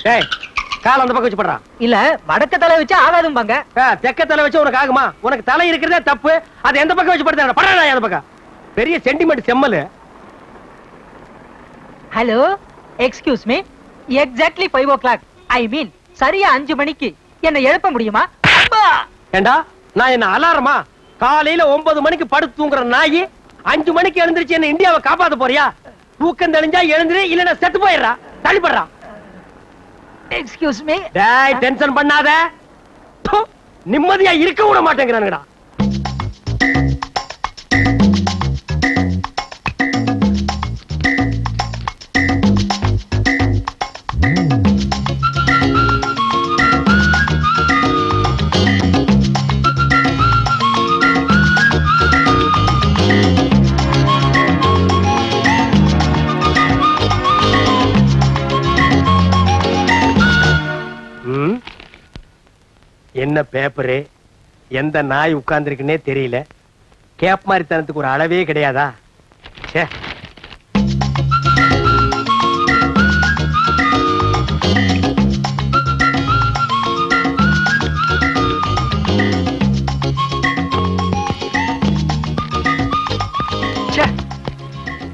டேய், கால் அந்த பக்கம் வச்சு படுறா. இல்ல வடக்க தலை வச்சு ஆகாதும்பாங்க. தெக்க தலை வச்சு உனக்கு ஆகுமா? உனக்கு தலை இருக்கிறதே தப்பு. அது எந்த பக்கம் வச்சு படுத்தா படுறா அந்த பக்கம். பெரிய சென்டிமெண்ட் செம்மலு. Hello, excuse me. Exactly 5 o'clock. I mean சரியா 5 மணிக்கு என்ன எழுப்ப முடியுமா? ஏண்டா நான் என்ன அலாரமா? காலையில 9 மணிக்கு படுத்து தூங்குற நாயி 5 மணிக்கு எழுந்திருச்சு என்ன இந்தியாவை காப்பாத்த போறியா? தூக்கம் தெளிஞ்சா எழுந்திரு, இல்லன்னா செத்து போயிடுறா. தள்ளிப்படுறா. Excuse me. டேய், டென்ஷன் பண்ணாத. ப்பு, நிம்மதியா இருக்க விட மாட்டேங்கிறானுங்கடா. என்ன பேப்பரு, எந்த நாய் உட்கார்ந்துருக்குன்னே தெரியல. கேப் மாதிரி தனத்துக்கு ஒரு அளவே கிடையாதா? ச்சே.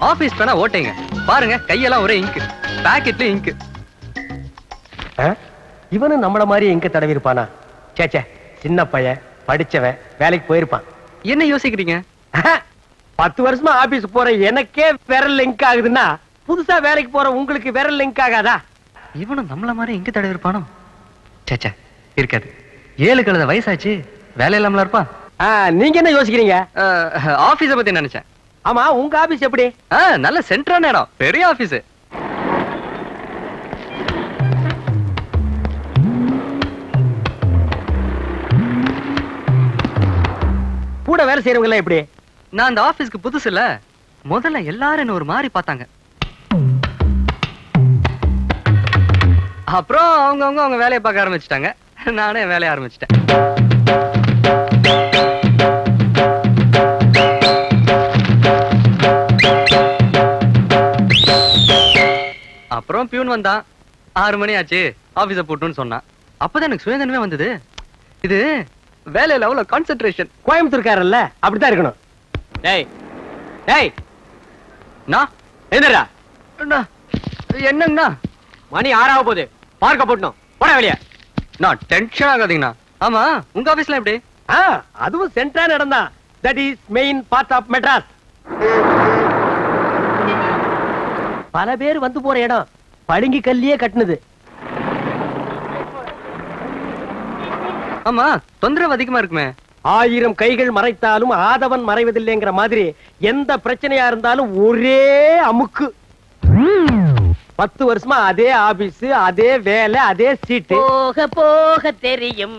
ஆபீஸ் பேனா ஓட்டைங்க பாருங்க, கையெல்லாம் ஒரே இங்கு, பாக்கெட்ல இங்கு. இவனும் நம்மள மாதிரி எங்க தடவி இருப்பானா? சேச்சே, சின்ன பையன், படிச்சவன், வேலைக்கு போயிருப்பான். என்ன யோசிக்கிறீங்க? 10 வருஷமா ஆபீஸ் போற எனக்கே விரல் லிங்க் ஆகுதுன்னா புதுசா வேலைக்கு போற உங்களுக்கு விரல் லிங்க் ஆகாதா? இவனும் நம்மள மாதிரி எங்க தடவி இருப்பானோ? சேச்சே, இருக்காது. 7 கழுத வயசாச்சு, வேலை இல்லாமல இருப்பான். நீங்க என்ன யோசிக்கிறீங்க? ஆபீஸ பத்தி நினைச்சேன். ஆமா, உங்க ஆபீஸ் எப்படி? நல்ல சென்ட்ரான இடம், பெரிய ஆபீஸ். கூட வேலை செய்யறவங்க எல்லாம் எப்படி? நான் அந்த ஆபீஸ்க்கு புதுசு இல்ல. முதல்ல எல்லாரும் என்ன ஒரு மாதிரி பார்த்தாங்க. அப்புறம் அவங்க வேலையை பார்க்க ஆரம்பிச்சிட்டாங்க. நானே வேலையை ஆரம்பிச்சிட்டேன். அப்புறம் பியூன் வந்தான். 6 மணி ஆச்சு, ஆபீஸ போட்டுன்னு சொன்னான். அப்பதான் எனக்கு சுயதனமே வந்தது. இது வேலையில அவ்வளவு கான்சென்ட்ரேஷன். கோயம்புத்தூர்காரல்ல, அப்படித்தான் இருக்கணும். டேய் டேய், நான் என்னடா என்னங்கண்ணா? மணி 6 ஆக போகுது, பார்க்க போட்டணும். போட வெளிய. நான் டென்ஷன் ஆகாதீங்கண்ணா. ஆமா, உங்க ஆபீஸ்ல எப்படி? அதுவும் சென்ட்ரல் இடம் தான். That is main part of Madras. பல பேர் வந்து போற இடம், படுங்கி கல்லியே கட்டுனது. ஆமா, தொந்தரவு அதிகமா இருக்குமே. 1000 கைகள் மறைத்தாலும் ஆதவன் மறைவதில்லைங்கிற மாதிரி எந்த பிரச்சனையா இருந்தாலும் ஒரே அமுக்கு. 10 வருஷமா அதே ஆபீஸ், அதே வேலை, அதே சீட்டு. போக போக தெரியும்.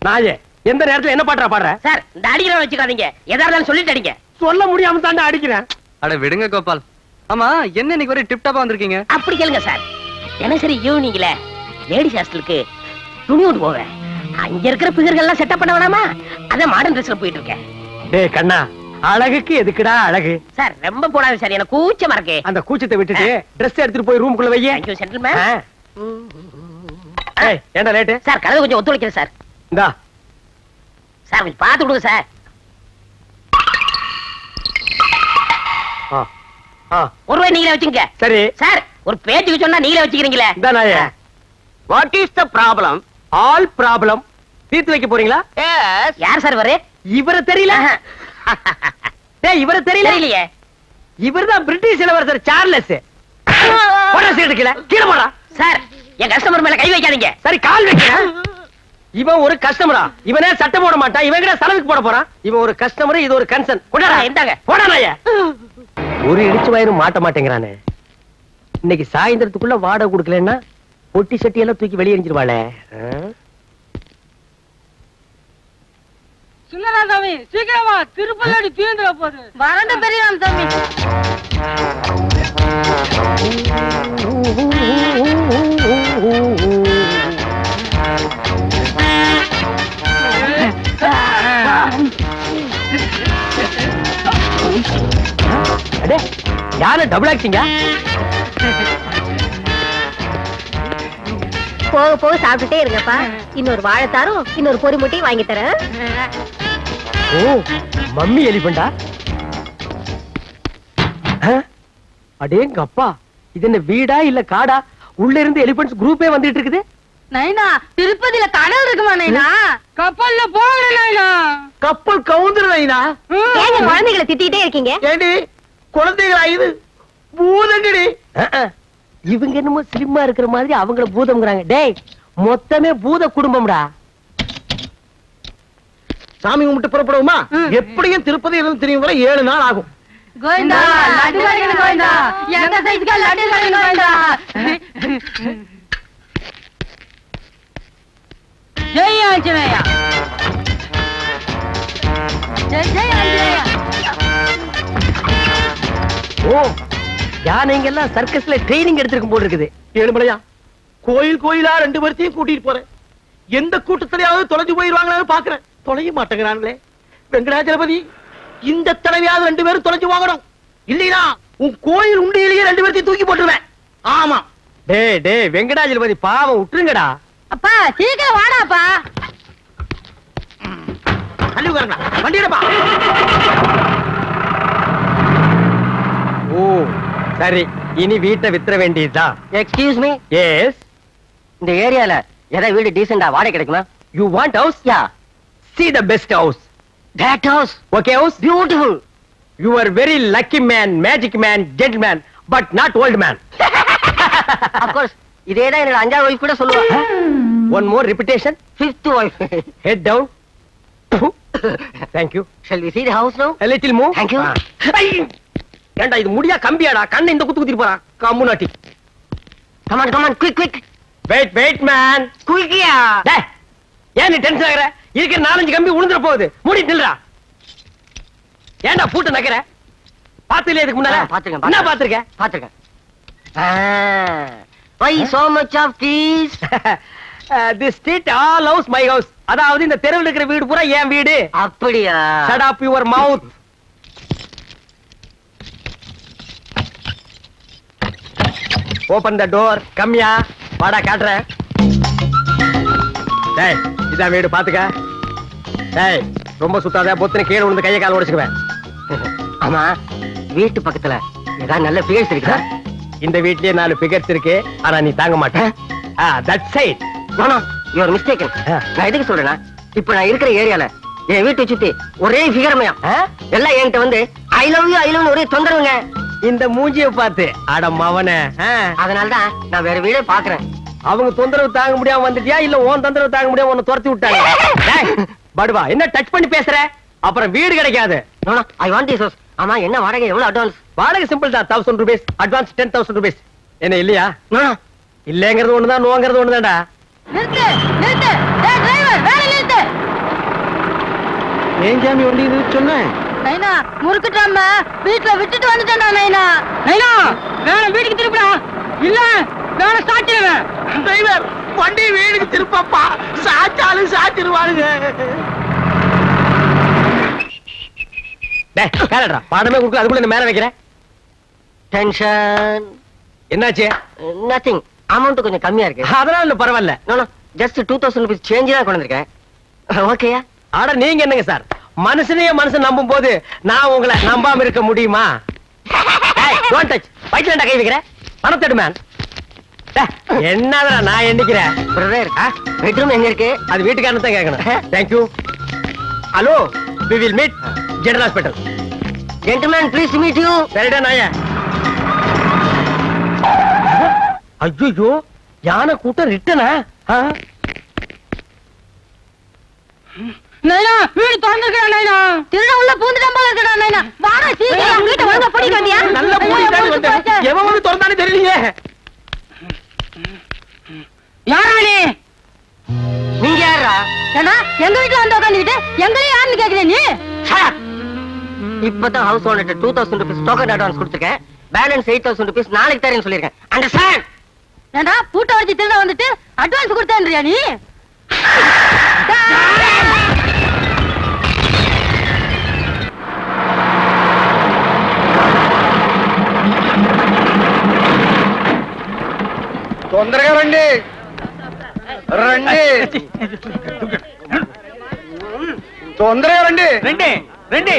நாயே, எந்த நேரத்துல என்ன பாடுறா பாடுற? சார், இந்த அடிக்கிற வச்சுக்காதீங்க, எதா இருந்தாலும் சொல்லிட்டு அடிங்க. சொல்ல முடியாம தாண்டா அடிக்கிறேன். அட விடுங்க கோபால். ஆமா, என்ன இன்னைக்கு ஒரே டிப் டாப்பா வந்திருக்கீங்க? அப்படி கேளுங்க சார். தினசரி ஈவினிங்ல லேடிஸ் ஹாஸ்டலுக்கு துணி ஓட்டு போவேன். அங்க இருக்கிற பிகர்கள் எல்லாம் செட்டப் பண்ண வேணாமா? அதான் மாடர்ன் ட்ரெஸ்ல போயிட்டு இருக்கேன். டேய் கண்ணா, அழகுக்கு எதுக்குடா அழகு? சார், ரொம்ப போடாது சார், எனக்கு கூச்சமா இருக்கு. அந்த கூச்சத்தை விட்டுட்டு ட்ரெஸ் எடுத்துட்டு போய் ரூமுக்குள்ள வையே. Thank you gentleman. ஏய், ஏன்டா லேட்? சார், கதவு கொஞ்சம் ஒத்துழைக்கிறேன் சார். இந்தா சார், கொஞ்சம் பார்த்து விடுங்க சார். ஒரு ரூபாய் நீங்களே வச்சுங்க. சரி சார், ஒரு பேச்சுக்கு சொன்னா நீங்களே வச்சுக்கிறீங்களே. இந்தா நாயே. What is the problem? All problem தீர்த்து வைக்க போறீங்களா? யார் சார் இவரு? இவரை தெரியல? டேய், இவரை தெரியல? தெரியலையே. இவர்தான் பிரிட்டிஷ் இளவரசர் சார்லஸ். போடா சீட்டு கீழே, கீழே போடா. சார், என் கஸ்டமர் மேல கை வைக்காதீங்க. சரி, கால் வைக்கிறேன். இவன் ஒரு கஸ்டமரா? இவனே சட்டை போட மாட்டான், இவன் கிட்ட செலவுக்கு போட போறான். இவன் ஒரு கஸ்டமர், இது ஒரு கன்சர்ன். கொண்டாடா, இந்தாங்க. போடா நாயே. ஒரு இடிச்சு வயிறு மாட்ட மாட்டேங்கிறானே. இன்னைக்கு சாயந்தரத்துக்குள்ள வாடகை கொடுக்கலன்னா பொட்டி சட்டி எல்லாம் தூக்கி வெளியே எரிஞ்சிருவாளே. சின்னராசாமி சீக்கிரமா திருப்பதி தீந்துற போகுது வரண்ட பெரிய சாமி அடே யாரு டபுள் ஆக்டிங்கா? போக போக சாப்பிட்டுட்டே இருங்கப்பா. இன்னொரு வாழைத்தாரும் இன்னொரு பொறி முட்டையும் வாங்கி தரேன். ஓ மம்மி எலிபண்டா? அடேங்க அப்பா, இது என்ன வீடா இல்ல காடா? உள்ள இருந்து எலிபண்ட்ஸ் குரூப்பே வந்துட்டு இருக்குது. நைனா திருப்பதியில கடல் இருக்குமா நைனா? கப்பல்ல போகல நைனா. கப்பல் கவுந்துருந்தா ஏங்க குழந்தைகளை திட்டிகிட்டே இருக்கீங்க? ஏண்டி குழந்தைகளா இது பூதங்கடி? இவங்க என்னமோ ஸ்லிம்மா இருக்கிற மாதிரி அவங்கள பூதம்ங்கறாங்க. டேய் மொத்தமே பூத குடும்பம்டா. சாமி கும்பிட்டு புறப்படுவோமா? எப்படியும் திருப்பதி இருந்து தெரியும் வரை 7 நாள் ஆகும். கோவிந்தா லட்டு கடைக்கு கோவிந்தா. எந்த சைஸ்க்கு லட்டு கடைக்கு கோவிந்தா. ஜெய் ஆஞ்சநேயா. ஜெய் ஜெய் ஆஞ்சநேயா. ஓ யானைங்க எல்லாம் சர்க்கஸ்ல ட்ரைனிங் எடுத்திருக்கும் போல இருக்குது. ஏழுமலையா, கோயில் கோயிலா 2 பேர்த்தையும் கூட்டிட்டு போறேன். எந்த கூட்டத்திலேயாவது தொலைஞ்சு போயிருவாங்களான்னு பாக்குறேன். தொலைய மாட்டேங்கிறாங்களே. வெங்கடாச்சலபதி, இந்த தடவையாவது 2 பேரும் தொலைஞ்சு வாங்கணும். இல்லையா உன் கோயில் உண்டியிலேயே 2 பேர்த்தையும் தூக்கி போட்டுருவேன். ஆமா. டேய் வெங்கடாஜலபதி பாவம் விட்டுருங்கடா. அப்பா சீக்கிரம் வாடாப்பா. தள்ளி உட்காருங்களா, வண்டியிடப்பா. ஓ சரி, இனி வீட்டை வித்துற வேண்டியதுதான். Excuse me, yes. இந்த ஏரியால ஏதாவது வீடு டீசெண்டா வாடகை கிடைக்குமா? You want house? Yeah. See the best house. That house, Okay house? beautiful. You are very lucky man, magic man, gentleman, but not old man. Of course, இதேதான் என்னோட 5வது wife கூட சொல்லுவா. One more repetition. 5th wife. Head down. Thank you. Shall we see the house now? A little move. Thank you. ஏண்டா இது முடியா கம்பியாடா? கண்ணை இந்த குத்து குத்திட்டு போறா கம்முனாட்டி. Come on, quick. Wait man. Quickயா. டேய் ஏன் நீ டென்ஷன் ஆகுற? இருக்கிற 4-5 கம்பி உளுந்துற போகுது. மூடி நில்றா. ஏண்டா பூட்ட நக்கற? பாத்துல இதுக்கு முன்னால? பாத்துங்க. என்ன பாத்துர்க்க? பாத்துங்க. Why so much of trees? This street all house my house. அதாவது இந்த தெருவுல இருக்கிற வீடு பூரா என் வீடு. அப்படியா? Shut up your mouth. Open the door. கம்மியா வாடா காட்றேன். டேய் இதான் வீடு பாத்துக்க. டேய் ரொம்ப சுத்தாத, பொத்துன கீழ விழுந்து கைய கால உடைச்சுக்குவேன். ஆமா, வீட்டு பக்கத்துல ஏதாவது நல்ல ஃபிகர்ஸ் இருக்கா? இந்த வீட்லயே 4 ஃபிகர்ஸ் இருக்கு, ஆனா நீ தாங்க மாட்ட. That's it. No, you are mistaken. நான் எதுக்கு சொல்றேன்னா, இப்ப நான் இருக்கிற ஏரியால என் வீட்டை சுத்தி ஒரே ஃபிகர்மயம். எல்லாம் என்கிட்ட வந்து ஐ லவ் யூ ஒரே தொந்தரவுங்க. இந்த மூஞ்சிய பார்த்து அட மவனே. அதனாலதான் நான் வேற வீடே பாக்குறேன். அவங்க தொந்தரவு தாங்க முடியாம வந்துட்டியா, இல்ல உன் தொந்தரவு தாங்க முடியாம உன்னை துரத்தி விட்டாங்க? டேய் படுவா, என்ன டச் பண்ணி பேசுற? அப்புறம் வீடு கிடைக்காது. No, I want this house. ஆமா, என்ன வாடகை, எவ்வளவு அட்வான்ஸ்? வாடகை சிம்பிள் தான், 1000 rupees. Advance 10,000 rupees. என்ன இல்லையா? நோ, இல்லங்கிறது ஒண்ணுதான், நோங்கிறது ஒண்ணுதான்டா. நிறுத்து. டேய் டிரைவர், வேலை நிறுத்து. ஏன் ஜாமி வண்டி இது சொன்னேன்? நைனா முறுக்குட்டாம வீட்ல விட்டுட்டு வந்துட்டேன்டா நைனா. வேற வீட்டுக்கு திருப்பிடா, இல்ல வேற சாச்சிடுவேன். டிரைவர், வண்டி வீடுக்கு திருப்பப்பா. சாச்சாலும் சாச்சிருவானுங்க. டேய் கேளடா, பாடமே கொடுக்கல, அதுக்குள்ள என்ன மேல வைக்கிறேன்? டென்ஷன். என்னாச்சு? நத்திங். அமௌண்ட் கொஞ்சம் கம்மியா இருக்கு. அதனால இல்ல, பரவாயில்ல. நோ, ஜஸ்ட் 2000 rupees சேஞ்ச் தான் கொண்டு வந்திருக்கேன். ஓகேயா? ஆட நீங்க என்னங்க சார், மனுஷனையே மனுஷன் நம்பும் போது நான் உங்களை நம்பாம இருக்க முடியுமா? Don't touch. வயிற்றுல கை வைக்கிறேன், பணத்தெடு மேன். என்னடா நான் எண்ணிக்கிறேன். பிரதர், பெட்ரூம் எங்க இருக்கு? அது வீட்டுக்காரன் தான் கேட்கணும். Thank you. Hello, we will meet general hospital. Gentleman, please meet you. சரிடா நாயே. ஐயோ, யானை கூட்டம் ரிட்டனா? நைனா வீடு திறந்துக்கடா நைனா. திருட உள்ள பூந்துட்டான் போல இருக்கடா நைனா. வாடா சீக்கிரம் வீட்டை வாங்க போடி வந்தியா? நல்ல மூடி தான் வந்தேன். எவன் வந்து திறந்தானே தெரியலையே. யாரா நீ? நீங்க யாரா? ஏன்னா எங்க வீட்டுல வந்து உட்காந்துக்கிட்டு எங்களையும் யாருன்னு கேக்குற நீ? இப்பதான் house owner 2000 rupees token advance கொடுத்துருக்கேன். பேலன்ஸ் 8000 rupees நாளைக்கு தரேன்னு சொல்லிருக்கேன். அண்டர்ஸ்டாண்ட்? ஏண்டா பூட்ட வச்சு திருட வந்துட்டு அட்வான்ஸ் கொடுத்தேன்றியா நீ? తొందరగా రండి రండి తొందరగా రండి రండి రండి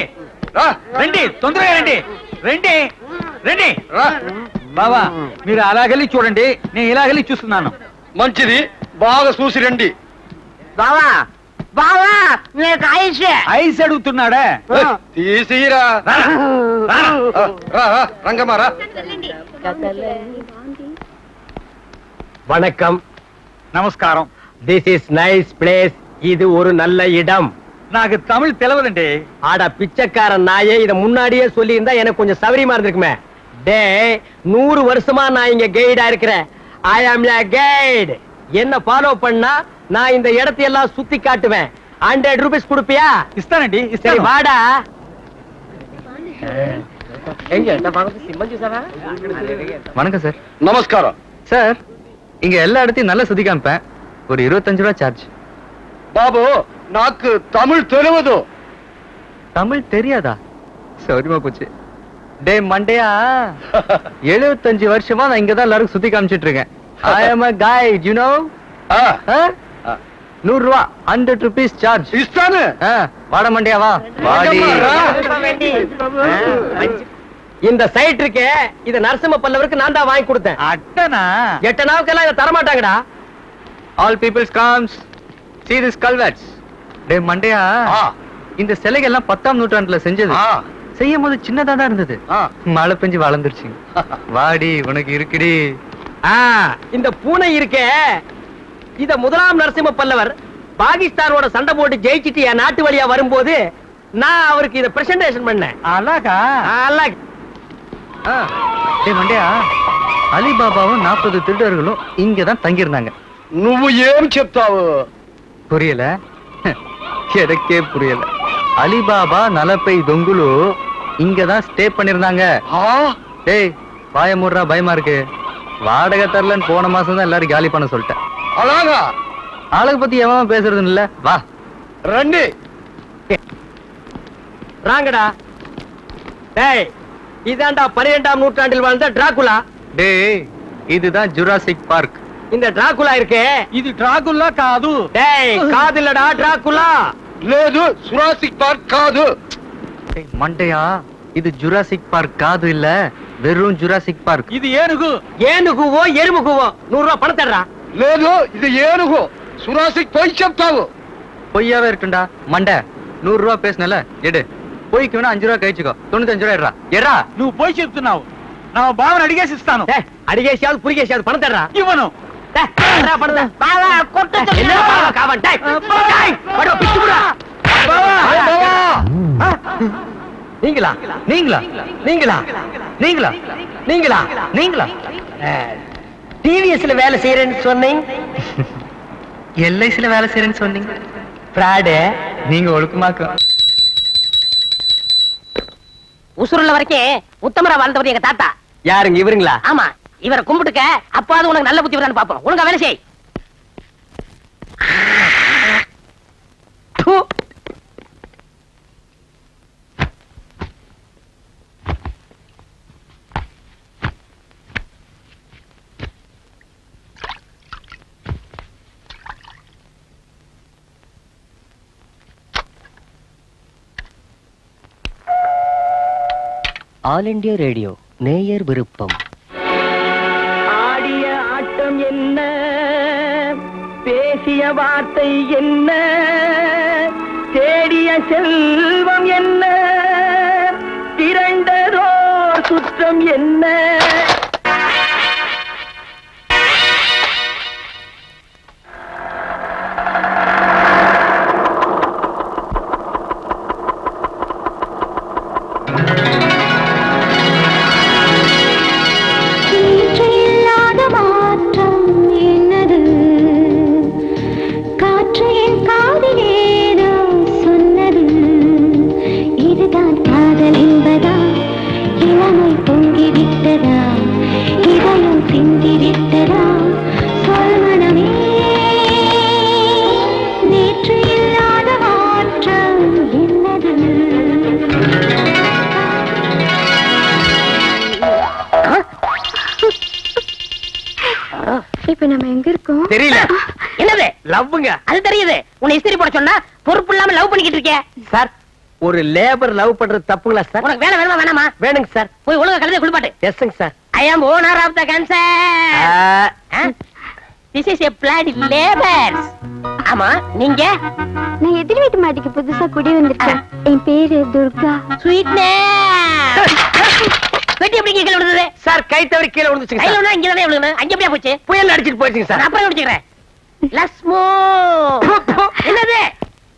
రా రండి తొందరగా రండి రండి రండి రా బావా మీరు అలాగెళ్ళి చూడండి, నేను ఇలాగెళ్ళి చూస్తున్నాను. మంచిది, బాగా చూసి రండి. బావా బావా నీకు ఐస్ ఐస్ అడుగుతున్నాడా? తీసిరా రా రంగమ్మ రా. வணக்கம். నమస్కారం. This is nice place. இது ஒரு நல்ல இடம். నాకు తమిళ్ తెలవదండి. ஆட பிச்சைக்கார நாயே, இத முன்னாடியே சொல்லி இருந்தா எனக்கு கொஞ்சம் சௌரியமா இருந்திருக்குமே. டே 100 வருஷமா நான் இங்க கைடா இருக்கிறேன். ஐ ஆம் ய கைட். என்ன ஃபாலோ பண்ணா நான் இந்த இடத்தை எல்லாம் சுத்தி காட்டுவேன். 100 rupees கொடுப்பியா? ఇస్తానండి, சரி ఇస్తాను. வாடா. வணக்கம் சார். నమస్కారం. சார், இங்க எல்லா இடத்தையும் நல்லா சுத்தி காமிப்பேன். ஒரு 25 ரூபா சார்ஜ். బాబు నాకు తమిళ్ తెలియదు. தமிழ் தெரியாதா? சௌரியமா போச்சு. டே மண்டையா, 75 வருஷமா நான் இங்கதான் எல்லாரும் சுத்தி காமிச்சிட்டு இருக்கேன். ஐ அம் a guide, you know? 100 ரூபா 100 rupees சார்ஜ். ఇస్తాను. வாட மண்டையா வா. வாடி. இந்த சைட் இருக்கே, இத நரசிம்ம பல்லவருக்கு நான் தான் வாங்கி கொடுத்தேன். అట్టనా? 8 நாவுக்கெல்லாம் இதை தரமாட்டாங்கடா. All peoples comes. See this culverts. டே மண்டையா, இந்த சிலைகள் எல்லாம் 10ஆம் நூற்றாண்டுல செஞ்சது. செய்யும் போது சின்னதா தான் இருந்தது. மழை பெஞ்சு வளர்ந்துருச்சு. வாடி, உனக்கு இருக்குடி. இந்த பூனை இருக்கே, இத முதலாம் நரசிம்ம பல்லவர் பாகிஸ்தானோட சண்டை போட்டு ஜெயிச்சிட்டு என் நாட்டு வழியா வரும்போது நான் அவருக்கு இத பிரசன்டேஷன் பண்ணேன். అలాగా? டே மண்டையா, அலிபாபாவும் 40 திருடர்களும் இங்கதான் தங்கியிருந்தாங்க. నువ్వు ఏం చెప్తావు? புரியல? எனக்கே புரியல. அலிபாபா நலப்பை தொங்குலு இங்கதான் ஸ்டே பண்ணிருந்தாங்க. டேய் வாய மூடுறா, பயமா இருக்கு. வாடகை தரலன்னு போன மாசம் தான் எல்லாரும் காலி பண்ண சொல்லிட்டேன். అలాగా? ஆளுக பத்தி எவன் பேசுறது இல்ல. வா రండి. ராங்கடா. டேய், இதாண்டா 12ஆம் நூற்றாண்டில் வாழ்ந்த டிராகுலா. டேய், இதுதான் ஜுராசிக் பார்க். இந்த டிராகுலா இருக்கே, ఇది డ్రాకుల్లా కాదు. டேய் காதுலடா டிராகுலா. లేదు, సురాసిక్ పార్క్ కాదు. டேய் மண்டையா, இது ஜுராசிக் பார்க் காது இல்ல, வெறும் ஜுராசிக் பார்க். ఇది ఏనుగు. ஏனுகுவோ எருமுகுவோ 100 ரூபாய் பணம் தர்றா. లేదు, ఇది ఏనుగు. సురాసిక్ పోయి చెప్తావు. பொய்யாவே இருக்குண்டா மண்டை. 100 ரூபா பேசுனல, எடு. பொய்க்கு வேணா 5 ரூபா கழிச்சுக்கோ. 95 ரூபா எடுறா. எறா. నువ్వు పోయి చెప్తున్నావు. నా బావని అడిగేసి ఇస్తాను. டேய் அடிகேசியாவது புரிகேசியாவது பணம் தர்றா. ఇవ్వను. டேய் தர்றா பணம். பாவா கொட்ட சொல்லு. என்ன பாவா காவன்? டேய் டேய் படோ பிச்சு புடா. బావా. நீங்களா நீங்களா? நீங்களா நீங்களா? நீங்களா நீங்களா? டிவிஎஸ்ல வேலை செய்யறேன்னு சொன்னீங்க. எல்ஐசில வேலை செய்யறேன்னு சொன்னீங்க. ஃப்ராடு. நீங்க ஒழுக்கமாக்க. உசுருள்ள வரைக்கும் உத்தமரா வாழ்ந்தவர் எங்க தாத்தா. யாருங்க இவருங்களா? ஆமா, இவரை கும்பிட்டுக்க. அப்பாவது உனக்கு நல்ல புத்தி வரான்னு பாப்போம். ஒழுங்கா வேலை செய். ஆல் இண்டியா ரேடியோ நேயர் விருப்பம். ஆடிய ஆட்டம் என்ன, பேசிய வார்த்தை என்ன, தேடிய செல்வம் என்ன, திரண்டதோ சுற்றம் என்ன. மாற்றம் என்னது? காற்று என் காதில் இப்ப நம்ம எங்க இருக்கோம்? தெரியல. என்னது லவ்வுங்க. அது தெரியுது. உன்னை இஸ்திரி போட சொன்னா பொறுப்பு இல்லாம லவ் பண்ணிக்கிட்டு இருக்கே. சார், ஒரு லேபர் லவ் பண்றது தப்புங்களா சார்? உனக்கு வேலை வேணுமா வேணாமா? வேணுங்க சார். போய் ஒழுங்கா கழுதை குளிப்பாட்டு. எஸ்ங்க sir. I am owner of the concern. This is a bloody labors. ஆமா, நீங்க? நான் எதிர் வீட்டு மாட்டிக்கு புதுசா குடி வந்திருக்கேன். என் பேரு துர்கா. Sweetness. வெட்டி எப்படி கீழே விழுந்தது? சார், கை தவறி கீழே விழுந்துச்சுங்க கையில சார். ஒண்ணா இங்க தானே விழுந்தது. அங்க எப்படியா போச்சு? புயல் அடிச்சிட்டு போயிடுச்சுங்க நான் சார். அப்புறம் குடிச்சுக்கிறேன். லஸ்மோ. என்னது?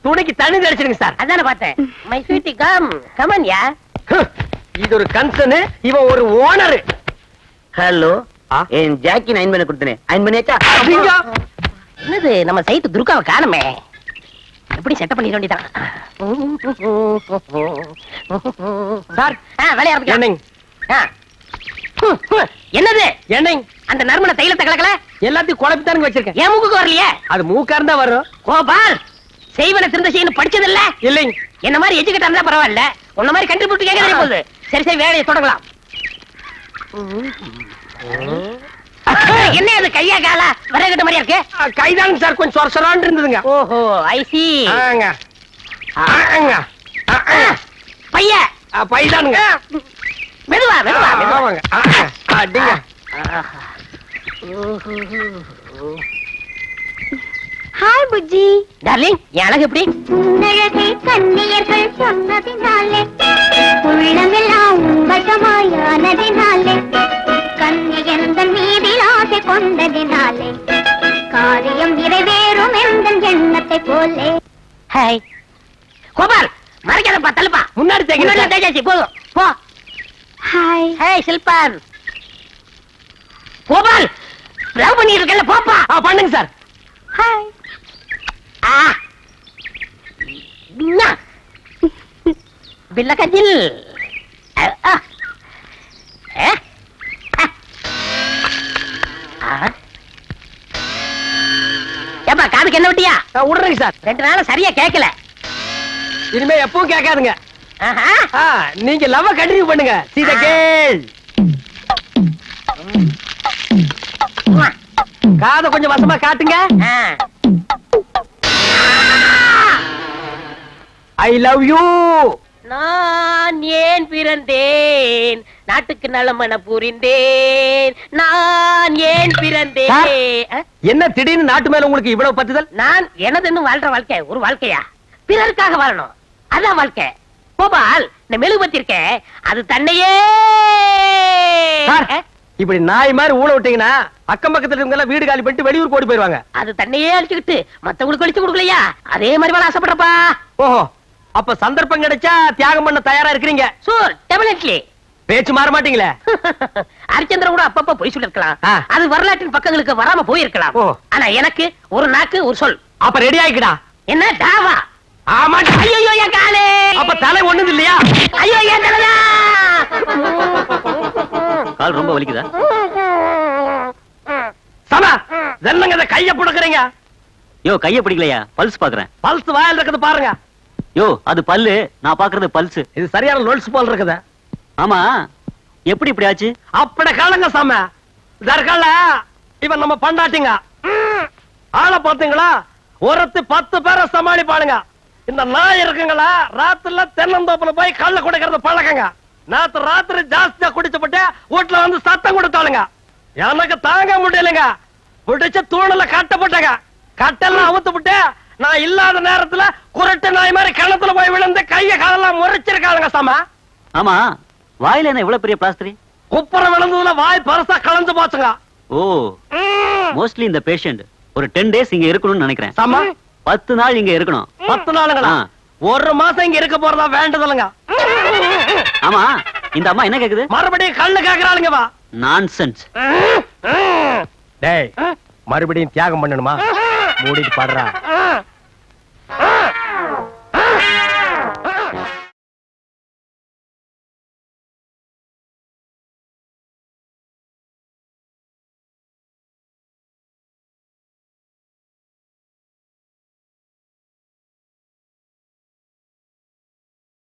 துணைக்கு தண்ணி தெளிச்சிருங்க சார். அதானே பார்த்தேன். My sweetie come. Come on யா. இது ஒரு கன்சர்ன், இவன் ஒரு ஓனர். ஹலோ, என் ஜாக்கி அயன் பண்ண கொடுத்தனே, அயன் பண்ணியாச்சா? என்னது நம்ம சைத்து துர்காவை காணுமே. எப்படி செட்டப் பண்ணிட வேண்டியதான். சார், வேலையா இருக்கு. என்னங்க? என்னது? என்னங்க? அந்த நறுமண தைலத்தை கலக்கல. எல்லாத்தையும் குழப்பி தானுங்க வச்சிருக்கேன். ஏன் மூக்குக்கு வரலையே? அது மூக்கா இருந்தா வரும். கோபால், செய்வன திருந்த செய்யணும் படிச்சது இல்ல? இல்லைங்க. என்ன மாதிரி எஜுகேட் இருந்தா பரவாயில்ல. உன்ன மாதிரி கண்டுபிடிச்சு கேட்க தெரிய போகுது. சரி சரி, வேலையை தொடங்கலாம். என்ன அது கையா காலா வரகட்ட மாதிரியா இருக்கு? கைதானுங்க சார், கொஞ்சம் சொரசொரான்னு இருந்ததுங்க. ஓஹோ, ஐ சி. ஆங்க. ஆங்க. பைய பைதானுங்க. மெதுவா மெதுவா மெதுவா. ஆமாங்க. அடிங்க. ஹாய் புஜ்ஜி. டார்லிங், என் அழகு எப்படி? உன்னழகை கண்ணியர்கள் சொன்னதினாலே, உள்ளமெல்லாம் வசமாயானதினாலே, கண்ணியந்தன் மீதில் ஆசை கொண்டதினாலே, காரியம் நிறைவேறும் எந்த எண்ணத்தை போலே. ஹாய் கோபால், மறைக்காதப்பா, தள்ளுப்பா. முன்னாடி தேய்ங்க. தேஜாச்சி போதும் போ. ஹாய். ஹாய் சில்பான். கோபால், லவ் பண்ணிட்டு இருக்கல, போப்பா. பண்ணுங்க சார். ஹாய். வில்லகஜில். ஏப்பா, காதுக்கு என்ன விட்டியா? விடுறேங்க சார். 2 நாள் சரியா கேட்கல. இனிமே எப்பவும் கேட்காதுங்க. ஆஹா. நீங்க லவ் கண்டினியூ பண்ணுங்க. See the girl. காதை கொஞ்சம் வசமா காட்டுங்க. I love you. நான் ஏன் பிறந்தேன், நாட்டுக்கு நலமன புரிந்தேன். நான் ஏன் பிறந்தேன். என்ன திடீர்னு நாட்டு மேல உங்களுக்கு இவ்வளவு பத்துதல்? நான் எனதுன்னு வாழ்ற வாழ்க்கை ஒரு வாழ்க்கையா? பிறருக்காக வாழணும், அதான் வாழ்க்கை. கோபால், இந்த மெழுகுபத்தி இருக்க, அது தன்னையே. இப்படி நாய் மாதிரி ஊழ விட்டீங்கன்னா அக்கம் பக்கத்துல இருக்கவங்க எல்லாம் வீடு காலி பண்ணிட்டு வெளியூர் ஓடி போயிருவாங்க. அது தன்னையே அழிச்சுக்கிட்டு மத்தவங்களுக்கு அழிச்சு கொடுக்கலையா? அதே மாதிரி வாழ ஆசைப்படுறப்பா. ஓஹோ, அப்ப சந்தர்ப்பம் கிடைச்சா தியாகம் பண்ண தயாரா இருக்கிறீங்க? சூர், டெபினெட்லி. பேச்சு மாற மாட்டீங்களே. ஹரிச்சந்திரன் கூட அப்பப்ப பொய் சொல்லிருக்கலாம். ஆ. அது வரலாற்றின் பக்கங்களுக்கு வராம போயிருக்கலாம். ஓ. ஆனா எனக்கு ஒரு நாக்கு ஒரு சொல். அப்ப ரெடி ஆயிக்கடா. என்ன டாவா? ஆமா. ஐயோ என் காலே. அப்ப தலை ஒண்ணுது இல்லையா? ஐயோ என் தலையா. கால் ரொம்ப வலிக்குதா? சமா, என்னங்க இத கைய புடுக்குறீங்க? யோ, கைய பிடிக்கலையா? பல்ஸ் பாக்குறேன். பல்ஸ் வாயில இருக்குது பாருங்க. யோ, அது பல்லு, நான் பாக்குறது பல்ஸ். இது சரியான லோல்ஸ் போல் இருக்குது. ஆமா, எப்படி இப்படி ஆச்சு? அப்பட காலங்க சாம. தர்கால இவன் நம்ம பண்டாட்டிங்க. ஆளை பாத்தீங்களா? ஒருத்து 10 பேரை சமாளிப்பாளுங்க. இந்த நாய் இருக்குங்களா, ராத்திரில தென்னந்தோப்புல போய் கள்ள குடிக்கிறது பழக்கங்க. நேத்து ராத்திரி ஜாஸ்தியா குடிச்சுப்பட்டு வீட்டுல வந்து சத்தம் கொடுத்தாளுங்க. எனக்கு தாங்க முடியலைங்க. பிடிச்சு தூணுல கட்டப்பட்டங்க. கட்டெல்லாம் அவுத்து விட்டு நான் இல்லாத நேரத்துல குரட்டு நாய் மாதிரி கிணத்துல போய் விழுந்து கைய காலெல்லாம் முறைச்சிருக்காளுங்க சாம. ஆமா, வாயில என்ன இவ்வளவு பெரிய பிளாஸ்டரி? குப்புற விழுந்ததுல வாய் பெருசா கலந்து போச்சுங்க. ஓ, மோஸ்ட்லி இந்த பேஷண்ட் ஒரு 10 டேஸ் இங்க இருக்கணும்னு நினைக்கிறேன். சாமா, 10 நாள் இங்க இருக்கணும். 10 நாளுங்களா? ஆ. 1 மாசம் இங்க இருக்க போறதா வேண்டதில்லைங்க. ஆமா, இந்த அம்மா என்ன கேக்குது? மறுபடியும் கல்லு கேக்குறாளுங்க. வா. நான்சென்ஸ். டேய், மறுபடியும் தியாகம் பண்ணணுமா? மூடிட்டு பாடுறா.